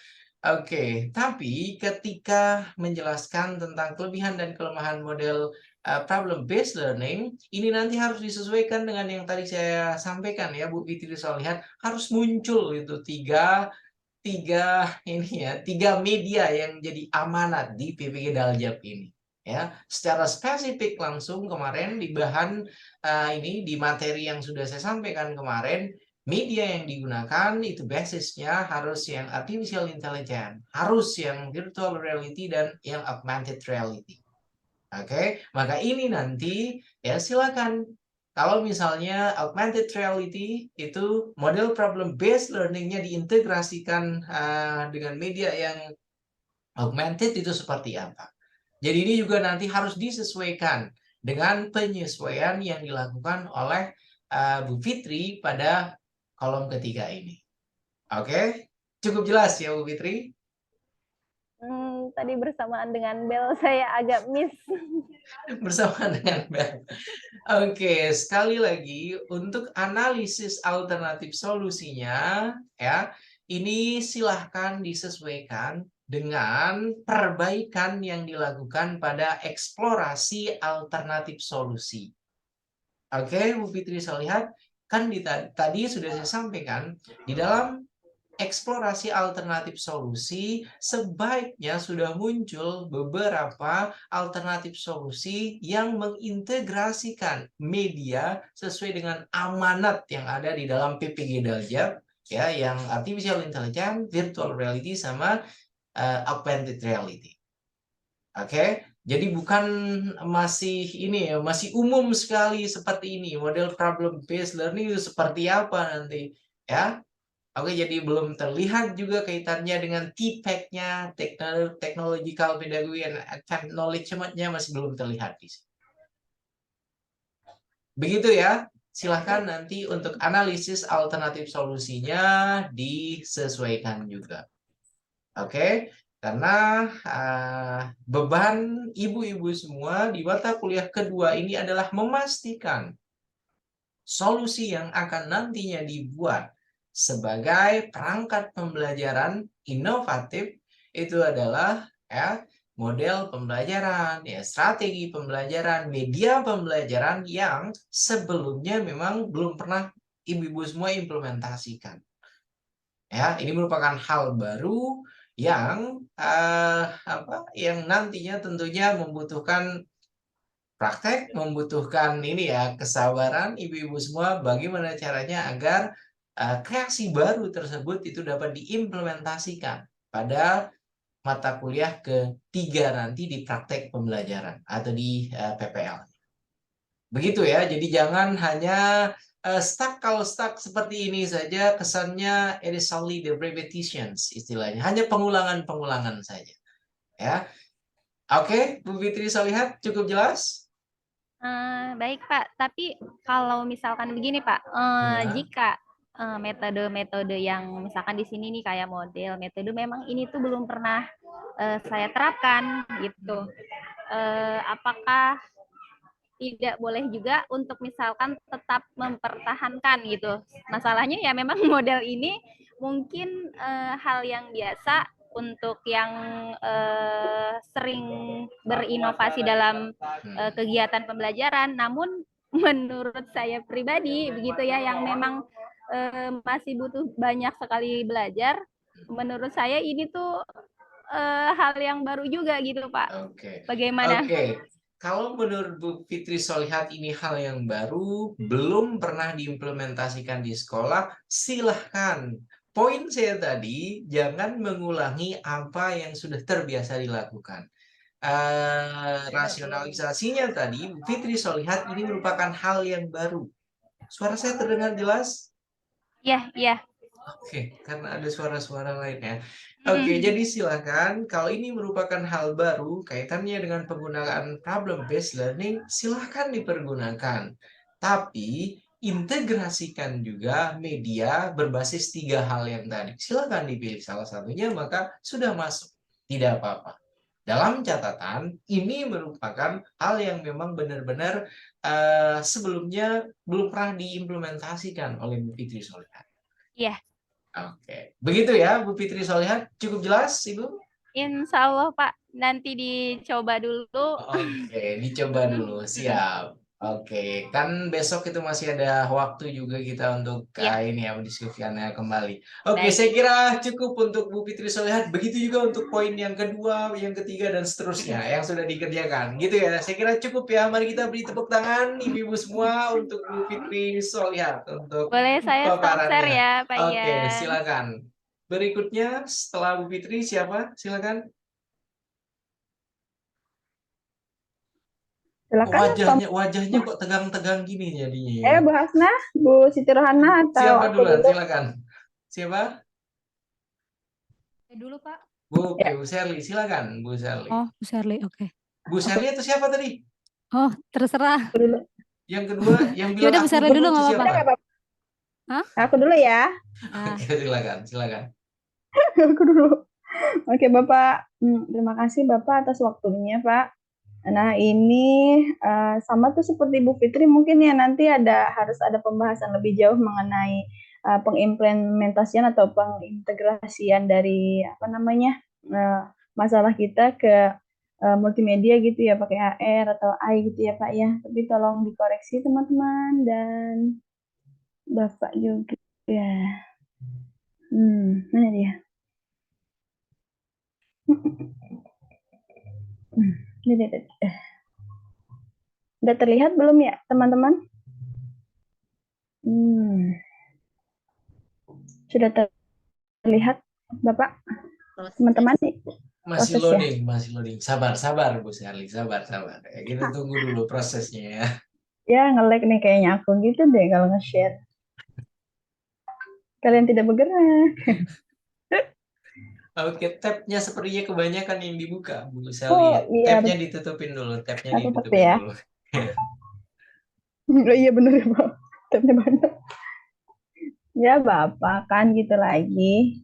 Oke, tapi ketika menjelaskan tentang kelebihan dan kelemahan model problem based learning, ini nanti harus disesuaikan dengan yang tadi saya sampaikan ya, Bu Fitri. Soal lihat harus muncul itu tiga media yang jadi amanat di PPG Daljab ini ya. Secara spesifik langsung kemarin di bahan ini di materi yang sudah saya sampaikan kemarin, media yang digunakan itu basisnya harus yang artificial intelligence, harus yang virtual reality dan yang augmented reality. Oke, maka ini nanti ya silakan. Kalau misalnya augmented reality itu model problem based learningnya diintegrasikan dengan media yang augmented itu seperti apa. Jadi ini juga nanti harus disesuaikan dengan penyesuaian yang dilakukan oleh Bu Fitri pada kolom ketiga ini. Oke, cukup jelas ya Bu Fitri? Tadi bersamaan dengan bel saya agak miss. Bersama dengan Bel. Oke, sekali lagi untuk analisis alternatif solusinya ya, ini silahkan disesuaikan dengan perbaikan yang dilakukan pada eksplorasi alternatif solusi. Oke, Bu Fitri saya lihat kan tadi sudah saya sampaikan di dalam eksplorasi alternatif solusi sebaiknya sudah muncul beberapa alternatif solusi yang mengintegrasikan media sesuai dengan amanat yang ada di dalam PPG Daljab ya, yang artificial intelligence, virtual reality sama augmented reality. Oke, jadi bukan masih ini ya, masih umum sekali seperti ini. Model problem based learning itu seperti apa nanti ya. Oke, jadi belum terlihat juga kaitannya dengan TPEC-nya, Technological Pedagogy and Knowledge-nya masih belum terlihat di sini. Begitu ya, silahkan nanti untuk analisis alternatif solusinya disesuaikan juga. Oke, karena beban ibu-ibu semua di mata kuliah kedua ini adalah memastikan solusi yang akan nantinya dibuat sebagai perangkat pembelajaran inovatif itu adalah ya model pembelajaran, ya strategi pembelajaran, media pembelajaran yang sebelumnya memang belum pernah ibu-ibu semua implementasikan. Ya, ini merupakan hal baru yang yang nantinya tentunya membutuhkan praktek, membutuhkan ini ya kesabaran ibu-ibu semua bagaimana caranya agar kreasi baru tersebut itu dapat diimplementasikan pada mata kuliah ketiga nanti di praktek pembelajaran atau di PPL. Begitu ya, jadi jangan hanya stuck. Kalau stuck seperti ini saja kesannya it is only the repetitions istilahnya, hanya pengulangan-pengulangan saja ya. Oke, Bu Fitri saya lihat cukup jelas. Baik Pak, tapi kalau misalkan begini Pak, Ya. jika metode-metode yang misalkan di sini nih kayak model metode memang ini tuh belum pernah saya terapkan gitu, apakah tidak boleh juga untuk misalkan tetap mempertahankan gitu? Masalahnya ya memang model ini mungkin hal yang biasa untuk yang sering berinovasi dalam kegiatan pembelajaran, namun menurut saya pribadi begitu ya, yang memang masih butuh banyak sekali belajar, menurut saya ini tuh hal yang baru juga gitu Pak. Oke. Bagaimana? Oke. Kalau menurut Bu Fitri Solihat ini hal yang baru, belum pernah diimplementasikan di sekolah, silahkan. Poin saya tadi, jangan mengulangi apa yang sudah terbiasa dilakukan. Rasionalisasinya tadi, Bu Fitri Solihat ini merupakan hal yang baru. Suara saya terdengar jelas? Iya, iya. Oke, karena ada suara-suara lain ya. Oke, jadi silakan. Kalau ini merupakan hal baru, kaitannya dengan penggunaan problem-based learning, silakan dipergunakan. Tapi, integrasikan juga media berbasis 3 hal yang tadi. Silakan dipilih salah satunya, maka sudah masuk. Tidak apa-apa. Dalam catatan, ini merupakan hal yang memang benar-benar sebelumnya belum pernah diimplementasikan oleh Bu Fitri Solihat. Iya. Oke, begitu ya Bu Fitri Solihat, cukup jelas Ibu? Insya Allah Pak, nanti dicoba dulu. Oke, dicoba dulu, siap. Oke, kan besok itu masih ada waktu juga kita untuk Ya, ini ya mendiskusikannya kembali. Oke, baik. saya kira cukup untuk Bu Fitri Solihat. Begitu juga untuk poin yang kedua, yang ketiga dan seterusnya yang sudah dikerjakan. Gitu ya. Saya kira cukup ya. Mari kita beri tepuk tangan ibu-ibu semua untuk Bu Fitri Solihat untuk Boleh saya stop share paparannya. ya Pak Oke, Ian. silakan. Berikutnya setelah Bu Fitri siapa? Silakan. Silakan. Wajahnya kok tegang-tegang gini jadinya ya. Bu Hasna, Bu Siti Rohana, atau Siapa aku duluan? dulu? Silakan. Siapa? Dulu Pak. Oke, Ya, Bu Sherly, silakan Bu Sherly. Oh, Bu Sherly, oke. Bu Sherly itu siapa tadi? Oh, terserah. aku dulu. Yang kedua, yang Ya bilang udah Bu aku Sherly dulu dulu itu nggak Udah apa-apa. nggak siapa? apa-apa. Hah? Aku dulu ya. Ah, Oke, silakan, silakan. Aku dulu. Oke, Bapak. Terima kasih Bapak atas waktunya, Pak. Nah, ini sama tuh seperti Bu Fitri, mungkin ya nanti harus ada pembahasan lebih jauh mengenai pengimplementasian atau pengintegrasian dari masalah kita ke multimedia gitu ya, pakai AR atau AI gitu ya Pak ya. Tapi tolong dikoreksi teman-teman dan Bapak juga. Mana dia? Udah terlihat belum ya teman-teman? Sudah terlihat Bapak, teman-teman nih? Masih Proses ya. loading, masih loading. Sabar, sabar Bu Sherly, sabar, sabar. Ya, kita tunggu dulu prosesnya ya. Ya, nge-lag nih kayaknya aku gitu deh kalau nge-share. Kalian tidak bergerak. Oke, tab-nya sepertinya kebanyakan yang dibuka, Bu Sherly. Oh, iya, Tab-nya ditutupin dulu, tab-nya aku tapi ditutupin ya. dulu. Oh, iya bener ya, Pak. Tabnya banyak. Ya, Bapak kan gitu lagi.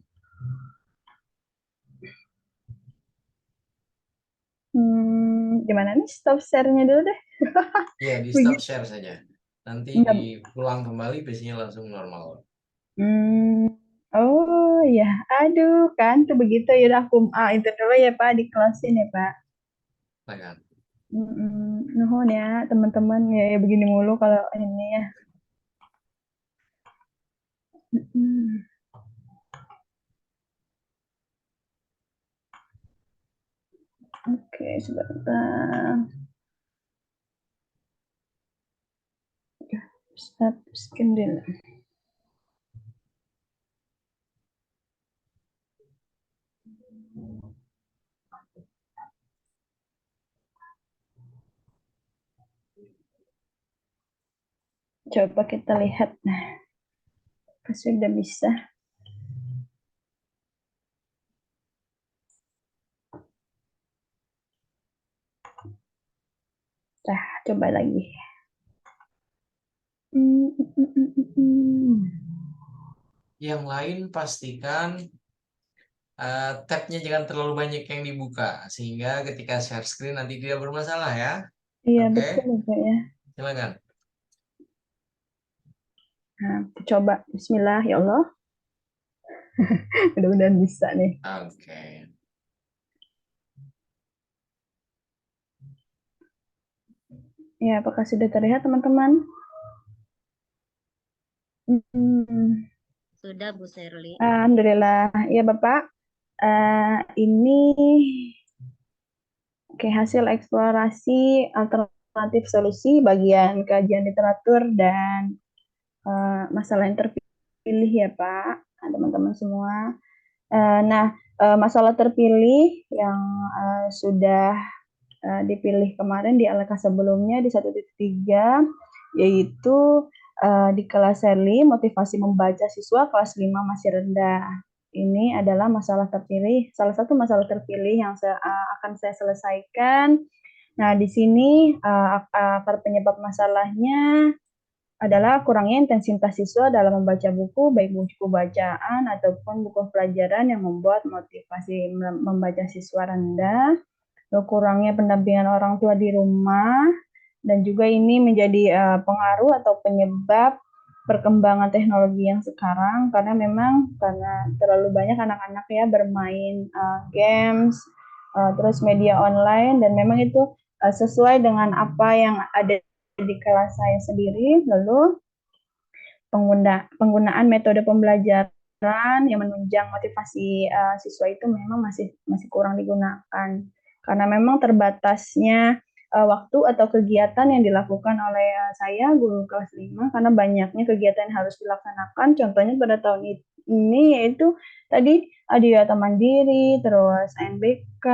Gimana nih? Stop share-nya dulu deh. Iya, di stop share saja. Nanti Enggak. diulang kembali, biasanya langsung normal. Oh ya, aduh kan tuh begitu ya udah aku itu dulu ya Pak di close-in ya Pak. Silakan. Nuhun ya teman-teman ya begini mulu kalau ini ya. Oke, sebentar. Stop scan dulu. Coba kita lihat. Nah, sudah bisa. Nah, coba lagi. Yang lain pastikan tab-nya jangan terlalu banyak yang dibuka sehingga ketika share screen nanti tidak bermasalah ya. Iya, Oke, betul Pak ya. silakan. Nah, coba Bismillah ya Allah. Mudah-mudahan bisa nih. Oke. Ya, apakah sudah terlihat teman-teman? Sudah Bu Sherly. Alhamdulillah. Ya Bapak, ini Oke, hasil eksplorasi alternatif solusi bagian kajian literatur dan masalah yang terpilih ya Pak, teman-teman semua. Masalah terpilih yang sudah dipilih kemarin di LK sebelumnya di 1.3 yaitu di kelas Sherly motivasi membaca siswa kelas 5 masih rendah. Ini adalah masalah terpilih, salah satu masalah terpilih yang akan saya selesaikan. Nah, di sini akar penyebab masalahnya adalah kurangnya intensitas siswa dalam membaca buku, baik buku bacaan ataupun buku pelajaran yang membuat motivasi membaca siswa rendah, kurangnya pendampingan orang tua di rumah, dan juga ini menjadi pengaruh atau penyebab perkembangan teknologi yang sekarang karena terlalu banyak anak-anak ya bermain games, terus media online dan memang itu sesuai dengan apa yang ada di kelas saya sendiri. Lalu penggunaan metode pembelajaran yang menunjang motivasi siswa itu memang masih kurang digunakan karena memang terbatasnya waktu atau kegiatan yang dilakukan oleh saya guru kelas 5 karena banyaknya kegiatan yang harus dilaksanakan. Contohnya pada tahun ini yaitu tadi Adiwiyata Mandiri, terus ANBK,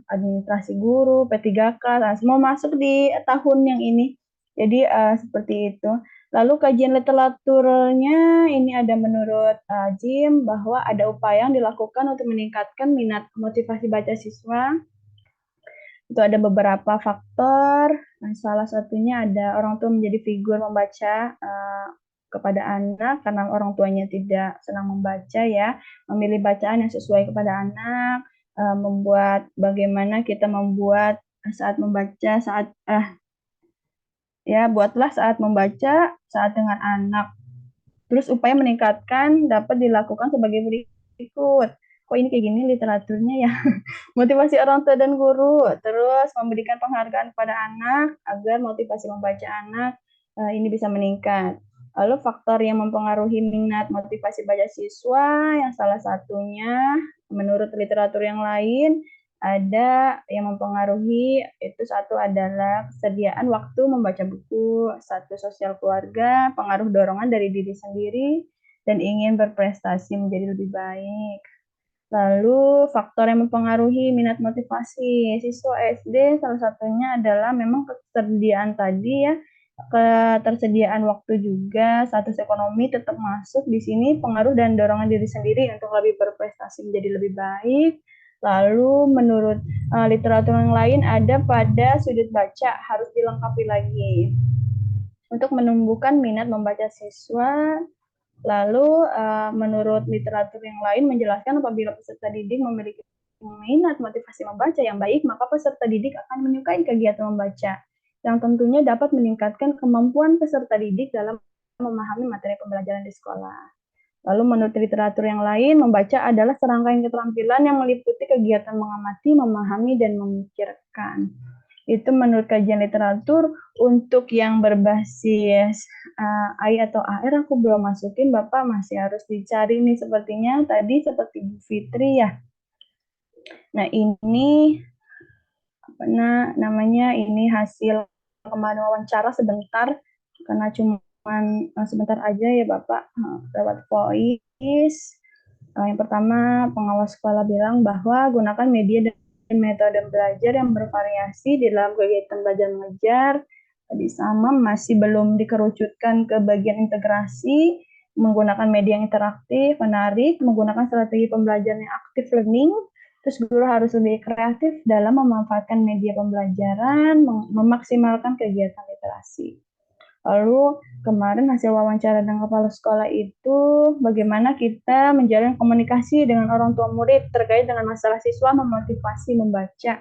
administrasi guru, P3K, semua masuk di tahun yang ini. Jadi seperti itu. Lalu kajian literaturnya ini ada menurut Jim bahwa ada upaya yang dilakukan untuk meningkatkan minat motivasi baca siswa. Itu ada beberapa faktor. Nah, salah satunya ada orang tua menjadi figur membaca kepada anak karena orang tuanya tidak senang membaca ya, memilih bacaan yang sesuai kepada anak, membuat bagaimana kita membuat saat membaca buatlah saat membaca saat dengan anak. Terus upaya meningkatkan dapat dilakukan sebagai berikut. Kok ini kayak gini literaturnya ya? Motivasi orang tua dan guru. Terus memberikan penghargaan pada anak agar motivasi membaca anak ini bisa meningkat. Lalu faktor yang mempengaruhi minat motivasi baca siswa yang salah satunya menurut literatur yang lain ada yang mempengaruhi itu satu adalah kesediaan waktu membaca buku, satu sosial keluarga, pengaruh dorongan dari diri sendiri, dan ingin berprestasi menjadi lebih baik. Lalu faktor yang mempengaruhi minat motivasi siswa SD salah satunya adalah memang ketersediaan tadi ya, ketersediaan waktu juga, status ekonomi tetap masuk di sini, pengaruh dan dorongan diri sendiri untuk lebih berprestasi menjadi lebih baik. Lalu menurut literatur yang lain ada pada sudut baca harus dilengkapi lagi untuk menumbuhkan minat membaca siswa. Lalu menurut literatur yang lain menjelaskan apabila peserta didik memiliki minat motivasi membaca yang baik, maka peserta didik akan menyukai kegiatan membaca yang tentunya dapat meningkatkan kemampuan peserta didik dalam memahami materi pembelajaran di sekolah. Lalu menurut literatur yang lain, membaca adalah serangkaian keterampilan yang meliputi kegiatan mengamati, memahami, dan memikirkan. Itu menurut kajian literatur. Untuk yang berbasis AI atau AR aku belum masukin, Bapak masih harus dicari nih sepertinya. Tadi seperti Bu Fitri ya. Nah ini apa namanya ini hasil kemarin wawancara sebentar karena cuman sebentar aja ya Bapak lewat voice. Yang pertama pengawas sekolah bilang bahwa gunakan media dan metode belajar yang bervariasi di dalam kegiatan belajar mengajar. Tadi sama masih belum dikerucutkan ke bagian integrasi, menggunakan media yang interaktif, menarik, menggunakan strategi pembelajaran yang aktif learning. Terus guru harus lebih kreatif dalam memanfaatkan media pembelajaran, memaksimalkan kegiatan literasi. Lalu kemarin hasil wawancara dengan kepala sekolah itu bagaimana kita menjalin komunikasi dengan orang tua murid terkait dengan masalah siswa memotivasi membaca.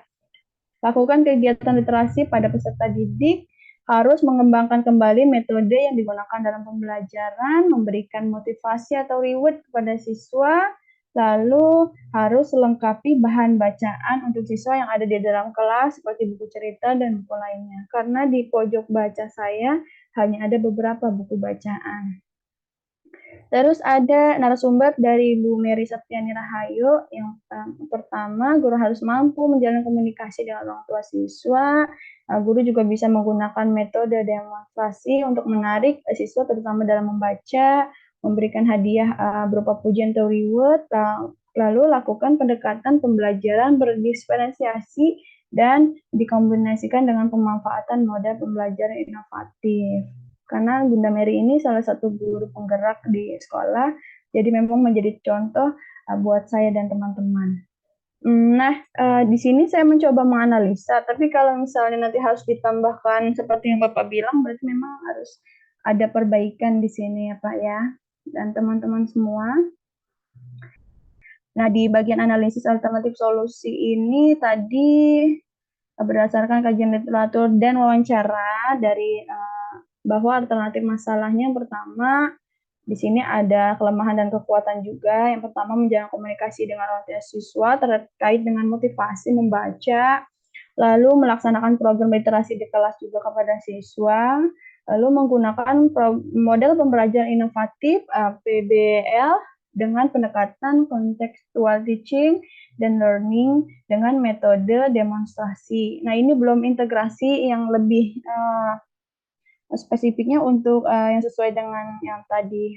Lakukan kegiatan literasi pada peserta didik, harus mengembangkan kembali metode yang digunakan dalam pembelajaran, memberikan motivasi atau reward kepada siswa, lalu harus lengkapi bahan bacaan untuk siswa yang ada di dalam kelas seperti buku cerita dan buku lainnya. Karena di pojok baca saya hanya ada beberapa buku bacaan. Terus ada narasumber dari Bu Mary Septiani Rahayu. Yang pertama, guru harus mampu menjalin komunikasi dengan orang tua siswa. Guru juga bisa menggunakan metode demonstrasi untuk menarik siswa, terutama dalam membaca, memberikan hadiah berupa pujian atau reward, lalu lakukan pendekatan pembelajaran berdiferensiasi dan dikombinasikan dengan pemanfaatan model pembelajaran inovatif. Karena Bunda Mary ini salah satu guru penggerak di sekolah, jadi memang menjadi contoh buat saya dan teman-teman. Nah, di sini saya mencoba menganalisa, tapi kalau misalnya nanti harus ditambahkan seperti yang Bapak bilang, berarti memang harus ada perbaikan di sini ya Pak ya, dan teman-teman semua. Nah, di bagian analisis alternatif solusi ini tadi berdasarkan kajian literatur dan wawancara dari bahwa alternatif masalahnya yang pertama di sini ada kelemahan dan kekuatan juga. Yang pertama menjalin komunikasi dengan orang tua siswa terkait dengan motivasi membaca, lalu melaksanakan program literasi di kelas juga kepada siswa, lalu menggunakan model pembelajaran inovatif PBL dengan pendekatan contextual teaching dan learning dengan metode demonstrasi. Nah, ini belum integrasi yang lebih spesifiknya untuk yang sesuai dengan yang tadi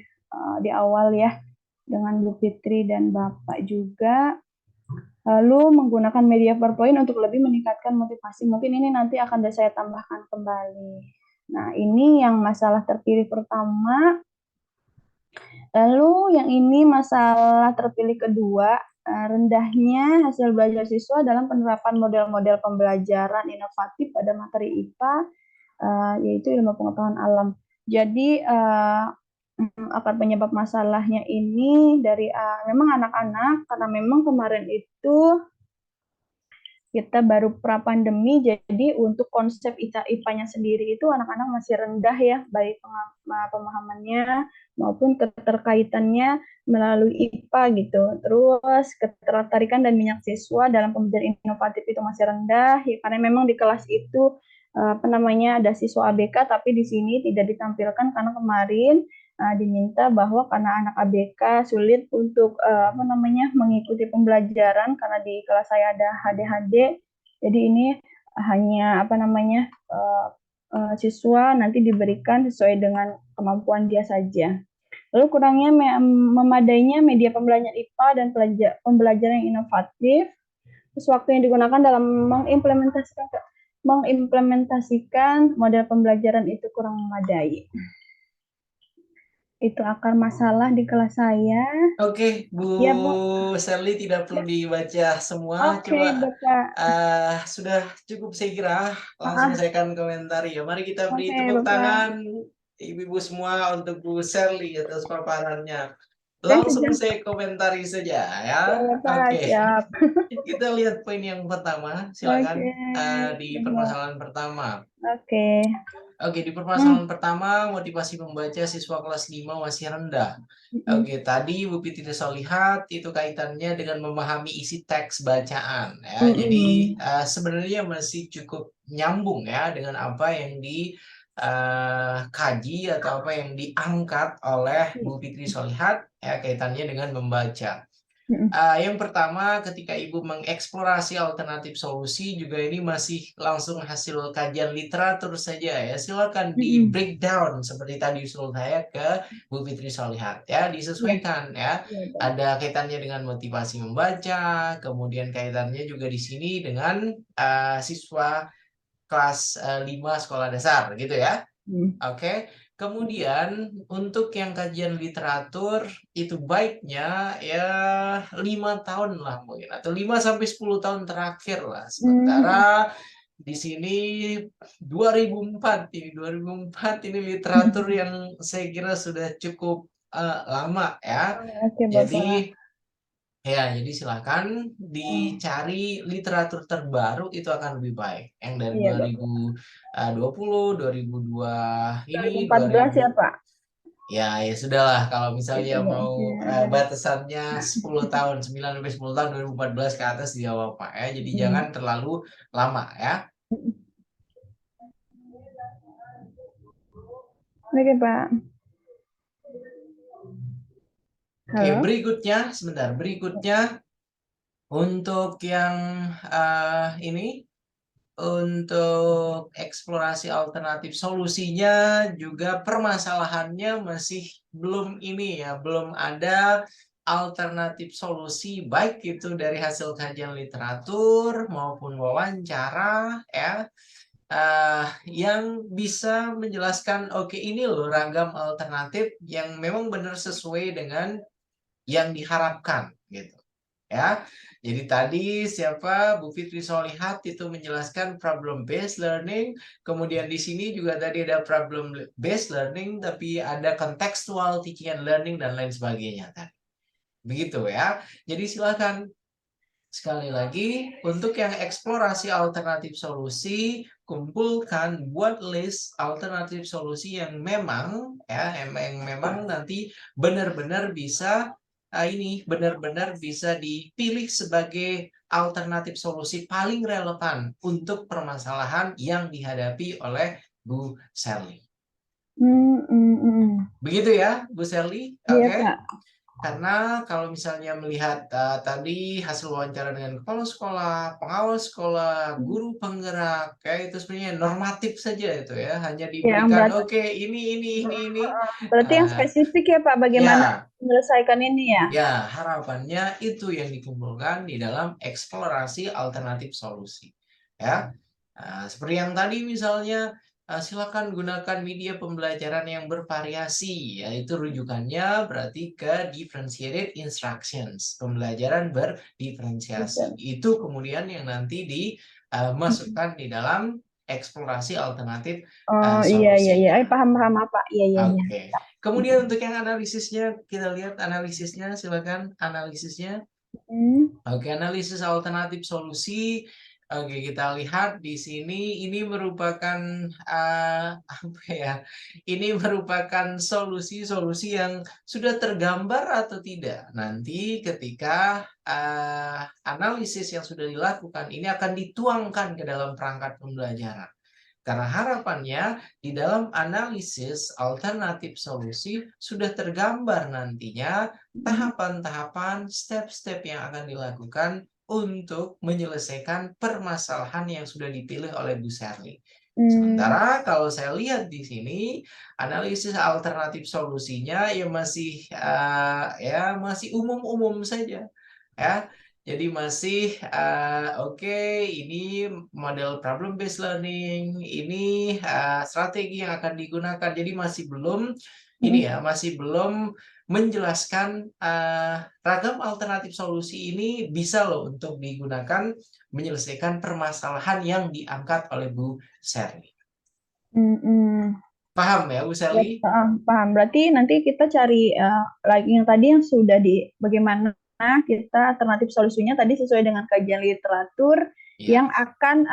di awal ya, dengan Bu Fitri dan Bapak juga. Lalu menggunakan media PowerPoint untuk lebih meningkatkan motivasi. Mungkin ini nanti akan saya tambahkan kembali. Nah, ini yang masalah terpilih pertama. Lalu yang ini masalah terpilih kedua, rendahnya hasil belajar siswa dalam penerapan model-model pembelajaran inovatif pada materi IPA, yaitu ilmu pengetahuan alam. Jadi akar penyebab masalahnya ini dari memang anak-anak, karena memang kemarin itu kita baru pra-pandemi, jadi untuk konsep IPA-nya sendiri itu anak-anak masih rendah ya, baik pemahamannya maupun keterkaitannya melalui IPA gitu. Terus ketertarikan dan minat siswa dalam pembelajaran inovatif itu masih rendah, ya, karena memang di kelas itu ada siswa ABK, tapi di sini tidak ditampilkan karena kemarin diminta bahwa karena anak ABK sulit untuk mengikuti pembelajaran karena di kelas saya ada HDHD, jadi ini hanya siswa nanti diberikan sesuai dengan kemampuan dia saja. Lalu kurangnya memadainya media pembelajaran IPA dan pembelajaran yang inovatif, terus waktu yang digunakan dalam mengimplementasikan model pembelajaran itu kurang memadai. Itu akar masalah di kelas saya. Oke, Bu Ya, Bu. Sherly tidak perlu dibaca semua, Oke, coba Bapak. sudah cukup saya kira, langsung saya akan komentari ya. Mari kita beri Oke, tepuk Bapak. tangan ibu-ibu semua untuk Bu Sherly atas paparannya. Langsung saya komentari saja ya. Bapak, Oke, siap. kita lihat poin yang pertama, silakan di Oke. permasalahan pertama. Oke. Oke, di permasalahan pertama, motivasi membaca siswa kelas 5 masih rendah. Oke, tadi Bu Fitri bisa lihat itu kaitannya dengan memahami isi teks bacaan ya. Jadi sebenarnya masih cukup nyambung ya dengan apa yang dikaji atau apa yang diangkat oleh Bu Fitri Solihat ya, kaitannya dengan membaca. Yang pertama, ketika Ibu mengeksplorasi alternatif solusi, juga ini masih langsung hasil kajian literatur saja ya. Silakan di breakdown seperti tadi usul saya ke Bu Fitri Solihat ya, disesuaikan ya. Ada kaitannya dengan motivasi membaca, kemudian kaitannya juga di sini dengan siswa kelas 5 sekolah dasar gitu ya. Oke. Kemudian untuk yang kajian literatur itu baiknya ya 5 tahun lah mungkin atau 5 sampai 10 tahun terakhir lah. Sementara di sini 2004 ini literatur yang saya kira sudah cukup lama ya. Oke, Jadi Bapak. ya, jadi silakan dicari literatur terbaru itu akan lebih baik. Yang dari Iya, Bapak. 2020, 2002 ini 2014 ya, 2000. Pak? Ya, ya sudahlah kalau misalnya Gitu, mau Bapak. batasannya 10 tahun, 9 sampai 10 tahun 2014 ke atas dijawab Pak ya. Jadi jangan terlalu lama ya. Oke, Pak. Oke, Halo. berikutnya, sebentar. Berikutnya untuk yang ini, untuk eksplorasi alternatif solusinya juga permasalahannya masih belum ini ya, belum ada alternatif solusi baik itu dari hasil kajian literatur maupun wawancara ya, yang bisa menjelaskan oke ini loh ragam alternatif yang memang benar sesuai dengan yang diharapkan gitu ya. Jadi tadi siapa Bu Fitri Solihat itu menjelaskan problem based learning, kemudian di sini juga tadi ada problem based learning tapi ada contextual teaching and learning dan lain sebagainya tadi. Begitu ya. Jadi silakan sekali lagi untuk yang eksplorasi alternatif solusi kumpulkan, buat list alternatif solusi yang memang ya yang memang nanti benar-benar bisa ini benar-benar bisa dipilih sebagai alternatif solusi paling relevan untuk permasalahan yang dihadapi oleh Bu Sally. Begitu ya, Bu Sally? Iya, Oke. Pak. Karena kalau misalnya melihat tadi hasil wawancara dengan kepala sekolah, pengawas sekolah, guru penggerak, kayak itu sebenarnya normatif saja itu ya, hanya Ya, diberikan berarti oke ini. yang spesifik ya Pak, bagaimana Ya, menyelesaikan ini ya? ya harapannya itu yang dikumpulkan di dalam eksplorasi alternatif solusi. Ya, seperti yang tadi misalnya silakan gunakan media pembelajaran yang bervariasi, yaitu rujukannya berarti ke differentiated instructions, pembelajaran berdiferensiasi. Itu kemudian yang nanti dimasukkan di dalam eksplorasi alternatif Oh iya. Paham Pak. Iya. Oke. Kemudian untuk yang analisisnya, kita lihat analisisnya, silakan analisisnya. Oke, analisis alternatif solusi. Oke, kita lihat di sini ini merupakan apa ya? Ini merupakan solusi-solusi yang sudah tergambar atau tidak. Nanti ketika analisis yang sudah dilakukan ini akan dituangkan ke dalam perangkat pembelajaran. Karena harapannya di dalam analisis alternatif solusi sudah tergambar nantinya tahapan-tahapan, step-step yang akan dilakukan untuk menyelesaikan permasalahan yang sudah dipilih oleh Bu Sherly. Sementara kalau saya lihat di sini analisis alternatif solusinya ya masih umum-umum saja ya. Jadi masih oke, ini model problem based learning, ini strategi yang akan digunakan. Jadi masih belum ini ya, masih belum menjelaskan ragam alternatif solusi ini bisa loh untuk digunakan menyelesaikan permasalahan yang diangkat oleh Bu Sherly. Paham ya Bu Sherly? Paham. Berarti nanti kita cari lagi yang tadi yang sudah bagaimana kita alternatif solusinya tadi sesuai dengan kajian literatur yang akan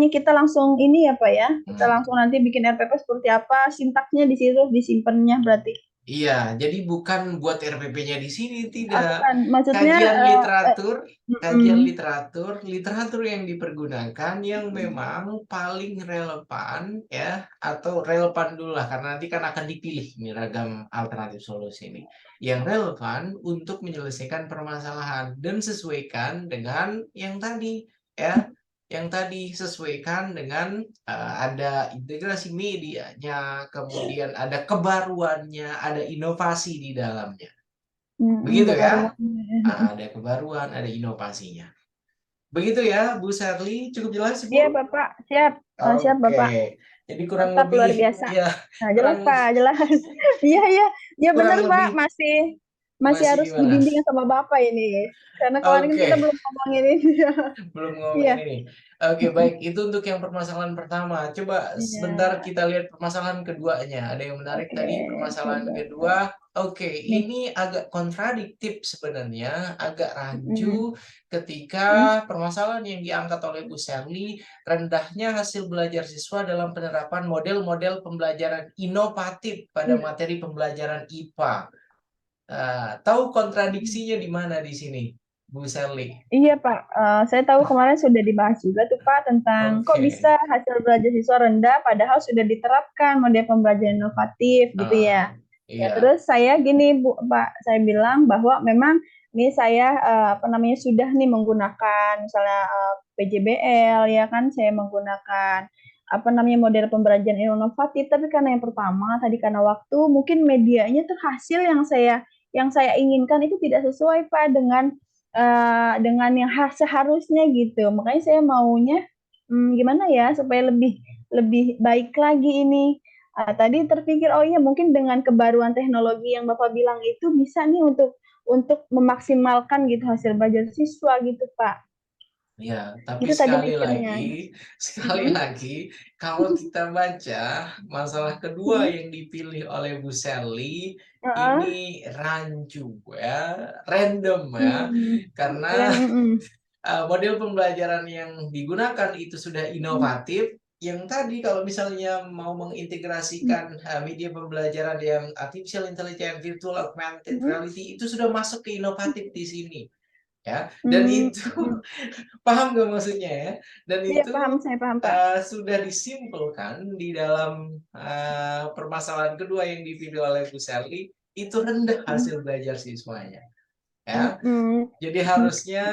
kita langsung ini ya Pak ya, kita langsung nanti bikin RPP seperti apa, sintaksnya di situ disimpannya berarti. Iya, jadi bukan buat RPP-nya di sini, tidak. Maksudnya kajian literatur yang dipergunakan yang memang paling relevan ya, atau relevan dulu lah karena nanti kan akan dipilih nih ragam alternatif solusi ini yang relevan untuk menyelesaikan permasalahan dan sesuaikan dengan yang tadi ya. Yang tadi sesuaikan dengan ada integrasi medianya, kemudian ada kebaruannya, ada inovasi di dalamnya. Begitu ya? Ada kebaruan, ada inovasinya. Begitu ya, Bu Sherly, cukup jelas Bu? Iya Bapak, siap. Siap Bapak. Jadi kurang Tetap lebih luar biasa. ya. Jelas Pak, jelas. Iya benar Pak, masih harus gimana? dibimbing sama Bapak ini. Karena kemarin kita belum ngomongin ini. Belum ngomongin ini. Oke, baik. Itu untuk yang permasalahan pertama. Coba sebentar kita lihat permasalahan keduanya. Ada yang menarik tadi permasalahan kedua. Oke, ini agak kontradiktif sebenarnya, agak rancu ketika permasalahan yang diangkat oleh Bu Sherly, rendahnya hasil belajar siswa dalam penerapan model-model pembelajaran inovatif pada materi pembelajaran IPA. Tahu kontradiksinya di mana di sini, Bu Sherly? Iya Pak, saya tahu kemarin sudah dibahas juga tuh Pak tentang kok bisa hasil belajar siswa rendah padahal sudah diterapkan model pembelajaran inovatif gitu ya. Ya, Iya. terus saya gini Bu, Pak, saya bilang bahwa memang nih saya sudah nih menggunakan misalnya PJBL ya kan, saya menggunakan model pembelajaran inovatif, tapi karena yang pertama tadi karena waktu mungkin medianya tuh hasil yang saya inginkan itu tidak sesuai Pak dengan yang seharusnya gitu. Makanya saya maunya gimana ya supaya lebih lebih baik lagi ini. Tadi terpikir, oh iya mungkin dengan kebaruan teknologi yang Bapak bilang itu bisa nih untuk memaksimalkan gitu hasil belajar siswa gitu, Pak. Ya, tapi Itu tadi mikirnya. sekali lagi, kalau kita baca masalah kedua Mhm, yang dipilih oleh Bu Sally, heeh, ini rancu ya, random ya, mhm, karena keren, mhm, model pembelajaran yang digunakan itu sudah inovatif. Yang tadi kalau misalnya mau mengintegrasikan media pembelajaran yang artificial intelligence, virtual augmented mhm, reality itu sudah masuk ke inovatif di sini ya. Dan mhm, itu mhm. paham nggak maksudnya ya? Dan Iya itu paham, saya paham, Pak. sudah disimpulkan di dalam permasalahan kedua yang dipilih oleh Bu Sally, itu rendah Mhm, hasil belajar siswanya. Ya, mhm, jadi mhm, harusnya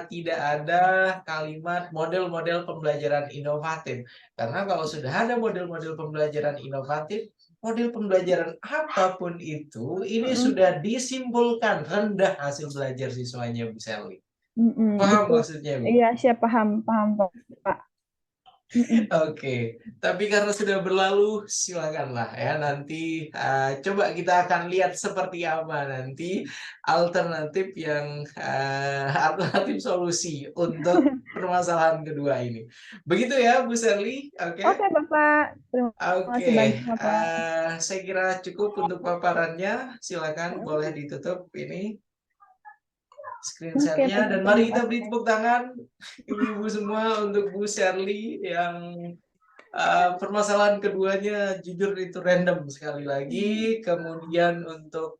tidak ada kalimat model-model pembelajaran inovatif. Karena kalau sudah ada model-model pembelajaran inovatif, model pembelajaran apapun itu, ini mhm, sudah disimpulkan rendah hasil belajar siswanya Bu Sally. Paham betul. maksudnya, Bu? Iya, saya paham, paham, Pak. Mhm, Oke, tapi karena sudah berlalu, silakanlah ya nanti coba kita akan lihat seperti apa nanti alternatif yang alternatif solusi untuk permasalahan kedua ini. Begitu ya, Bu Sherly. Oke, Oke. Bapak. Terima Oke, kasih banyak, Bapak. saya kira cukup untuk paparannya. Silakan boleh Mhm, ditutup ini screen oke, share-nya dan mari terima kita beri kasih. tepuk tangan ibu-ibu semua untuk Bu Sherly yang permasalahan keduanya jujur itu random sekali lagi. Kemudian untuk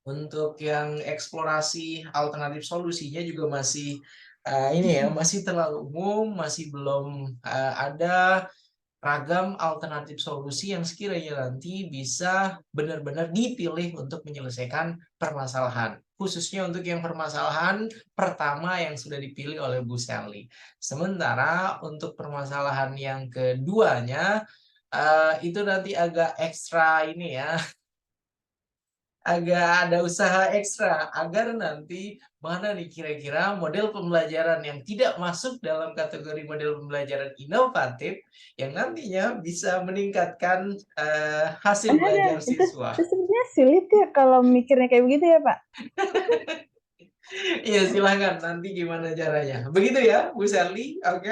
untuk yang eksplorasi alternatif solusinya juga masih ini ya, masih terlalu umum, masih belum ada ragam alternatif solusi yang sekiranya nanti bisa benar-benar dipilih untuk menyelesaikan permasalahan. Khususnya untuk yang permasalahan pertama yang sudah dipilih oleh Bu Sally. Sementara untuk permasalahan yang keduanya, itu nanti agak ekstra ini ya, agak ada usaha ekstra agar nanti mana nih kira-kira model pembelajaran yang tidak masuk dalam kategori model pembelajaran inovatif yang nantinya bisa meningkatkan hasil Ada, belajar itu siswa. sebenarnya sulit ya kalau mikirnya kayak begitu ya, Pak? Iya, silahkan nanti gimana caranya. Begitu ya, Bu Sally. Oke.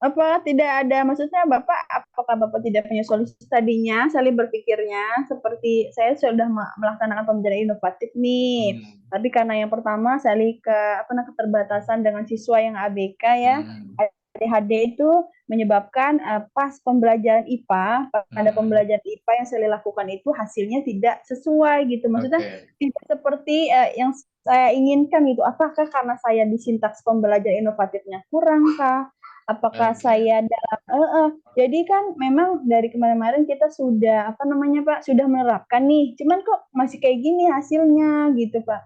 Apa tidak ada maksudnya Bapak apakah Bapak tidak punya solusi tadinya saling berpikirnya seperti saya sudah melaksanakan pembelajaran inovatif nih. Hmm, Tapi karena yang pertama keterbatasan dengan siswa yang ABK ya. hmm, ADHD itu menyebabkan pas pembelajaran IPA, pada hmm. pembelajaran IPA yang saya lakukan itu hasilnya tidak sesuai gitu. Maksudnya Oke. tidak seperti yang saya inginkan gitu. Apakah karena saya di sintaks pembelajaran inovatifnya kurang kah? Apakah Oke. saya dalam jadi kan memang dari kemarin-kemarin kita sudah Pak, sudah menerapkan nih, cuman kok masih kayak gini hasilnya gitu, Pak.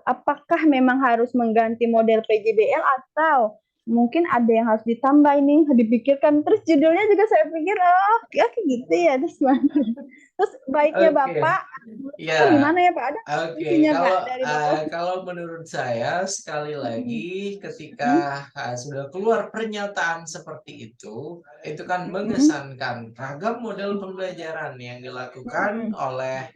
Apakah memang harus mengganti model PJBL atau mungkin ada yang harus ditambah ini, dipikirkan. Terus judulnya juga saya pikir, oh, ya kayak gitu ya, terus gimana? Terus baiknya Oke. Bapak, Ya. gimana ya Pak? Ada Oke, solusinya nggak kalau dari Bapak? kalau menurut saya sekali Mhm, lagi ketika mhm, sudah keluar pernyataan seperti itu kan mhm, mengesankan ragam model pembelajaran yang dilakukan mhm, oleh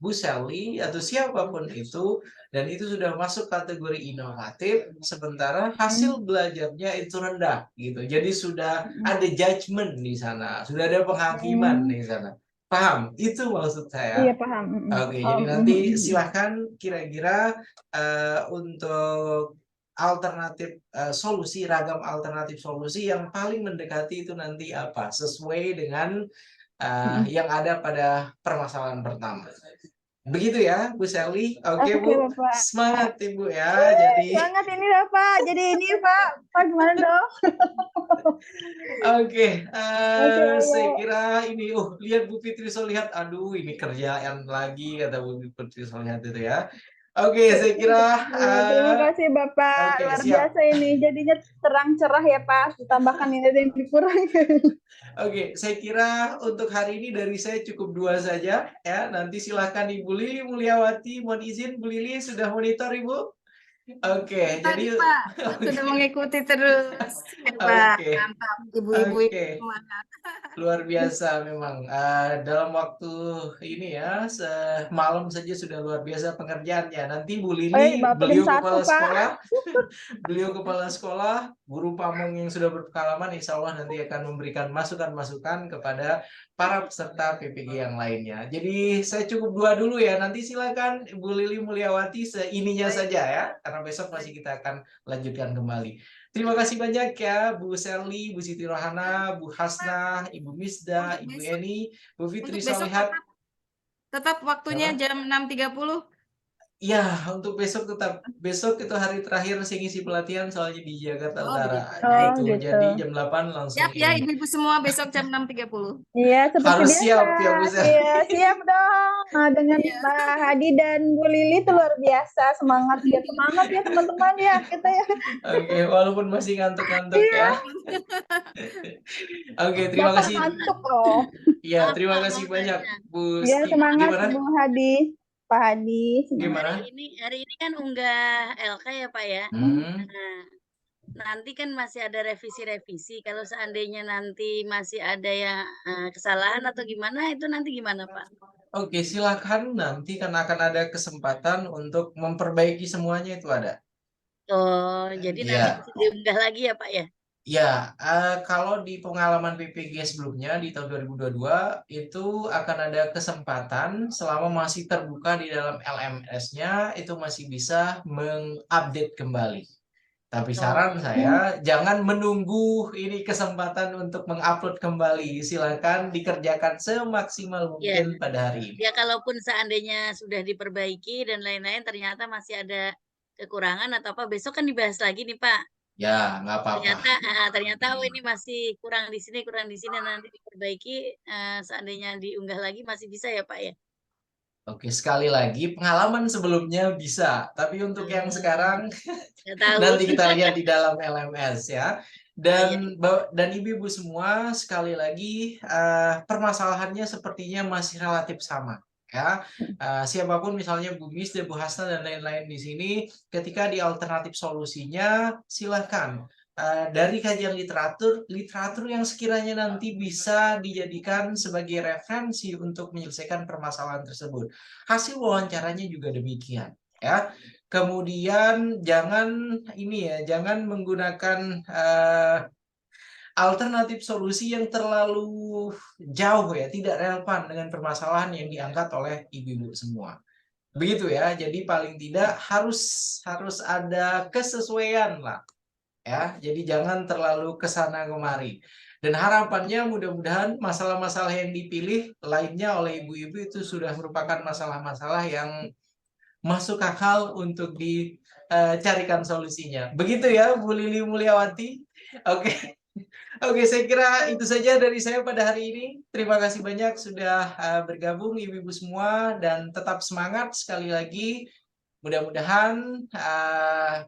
Bu Sally atau siapapun itu dan itu sudah masuk kategori inovatif sementara mhm, hasil belajarnya itu rendah gitu. Jadi sudah mhm, ada judgement di sana, sudah ada penghakiman mhm. di sana. Paham? Itu maksud Iya saya. paham, mhm. Oke, Oh, jadi mhm, nanti mhm, silahkan kira-kira untuk alternatif solusi, ragam alternatif solusi yang paling mendekati itu nanti apa? Sesuai dengan mhm. yang ada pada permasalahan pertama. Begitu ya, Bu Sally. Oke, Oke, Bu. Bapak. Semangat Ibu ya. Jadi Semangat ini Bapak. Jadi ini Pak. Pak gimana dong? oke, Oke, saya Bapak. kira ini, lihat Bu Fitri Solihat, aduh ini kerjaan lagi kata Bu Fitri Solihat itu ya. Oke, saya kira, Terima kasih Bapak. oke Luar siap. biasa ini. Jadinya terang cerah ya Pak. Ditambahkan ini ada yang dikurangi. Oke, saya kira untuk hari ini dari saya cukup 2 saja ya. Nanti silakan Ibu Lili Mulyawati, mohon izin Bu Lili sudah monitor Ibu. Oke, Tadi jadi Pak, oke, sudah mengikuti terus. Ya, Pak, oke, mantap. Ibu-ibu ini oke. semangat. Luar biasa memang. Dalam waktu ini ya, semalam saja sudah luar biasa pengerjaannya. Nanti Bu Lili, Baperin beliau satu kepala Pak. sekolah, beliau kepala sekolah, guru pamong yang sudah berpengalaman, insya Allah nanti akan memberikan masukan-masukan kepada para peserta PPG yang lainnya. Jadi saya cukup 2 dulu ya. Nanti silakan Bu Lili Mulyawati seininya saja ya, karena besok masih kita akan lanjutkan kembali. Terima kasih banyak ya Bu Sally, Bu Siti Rohana, Bu Hasnah, Ibu Misda, Untuk Ibu besok, Eni, Bu Fitri untuk besok Solihat. tetap waktunya Apa? jam 6.30. Ya, untuk besok tetap. Besok itu hari terakhir saya ngisi pelatihan soalnya di Jakarta Oh, Utara. begitu. Oh, Baik. Gitu. gitu. Jadi jam 8 langsung Siap ya ini. ibu-ibu semua besok jam 6.30. Iya, seperti Harus biasa. siap ya Bu Sally. Iya, siap dong. Nah, dengan Iya. Pak Hadi dan Bu Lili itu luar biasa. Semangat biar semangat ya teman-teman ya kita ya. Oke, walaupun masih ngantuk-ngantuk Iya, ya. Oke, terima Bapak kasih. ngantuk loh. Ya, Maaf, terima Pak, kasih mau banyak tanya. Bu Iya, Ski. semangat Gimana? Bu Hadi. Pak Hadi, semangat. Gimana? Hari ini kan unggah LK ya Pak ya. Hmm. Nah, nanti kan masih ada revisi-revisi. Kalau seandainya nanti masih ada yang kesalahan atau gimana, itu nanti gimana Pak? Oke, silakan nanti kan akan ada kesempatan untuk memperbaiki semuanya itu ada. Oh, jadi nanti Iya. bisa diunggah lagi ya Pak ya? Ya, kalau di pengalaman PPG sebelumnya di tahun 2022 itu akan ada kesempatan selama masih terbuka di dalam LMS-nya itu masih bisa mengupdate kembali. Tapi saran Oh, saya jangan menunggu ini kesempatan untuk mengupload kembali. Silakan dikerjakan semaksimal ya. mungkin pada hari ini. Ya kalaupun seandainya sudah diperbaiki dan lain-lain ternyata masih ada kekurangan atau apa, besok kan dibahas lagi nih Pak. Ya, nggak apa-apa. Ternyata ini masih kurang di sini nanti diperbaiki, seandainya diunggah lagi masih bisa ya Pak ya? Oke, sekali lagi pengalaman sebelumnya bisa, tapi untuk yang sekarang Nggak tahu. nanti kita lihat di dalam LMS ya. Iya. Dan ibu-ibu semua sekali lagi permasalahannya sepertinya masih relatif sama ya. Siapapun misalnya Bu Mis dan Bu Hasna dan lain-lain di sini, ketika di alternatif solusinya silakan dari kajian literatur yang sekiranya nanti bisa dijadikan sebagai referensi untuk menyelesaikan permasalahan tersebut. Hasil wawancaranya juga demikian ya. Kemudian jangan menggunakan alternatif solusi yang terlalu jauh ya, tidak relevan dengan permasalahan yang diangkat oleh ibu-ibu semua. Begitu ya. Jadi paling tidak harus ada kesesuaian lah. Ya, jadi jangan terlalu kesana kemari. Dan harapannya mudah-mudahan masalah-masalah yang dipilih lainnya oleh ibu-ibu itu sudah merupakan masalah-masalah yang masuk akal untuk dicarikan solusinya. Begitu ya, Bu Lili Mulyawati. Oke. Oke, saya kira itu saja dari saya pada hari ini. Terima kasih banyak sudah bergabung ibu-ibu semua dan tetap semangat sekali lagi. Mudah-mudahan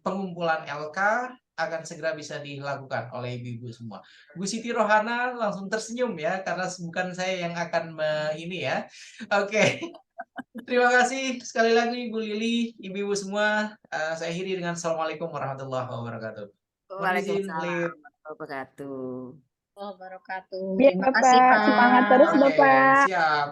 pengumpulan LK akan segera bisa dilakukan oleh ibu-ibu semua. Bu Siti Rohana langsung tersenyum ya, karena bukan saya yang akan ini ya. Oke. Terima kasih sekali lagi Bu Lili, ibu-ibu semua. Saya akhiri dengan Assalamualaikum warahmatullahi wabarakatuh. Mohon izin, Waalaikumsalam Lip. warahmatullahi wabarakatuh. Wabarakatuh. Biar Terima kasih Bapak Pak. semangat terus Oke, Bapak. siap.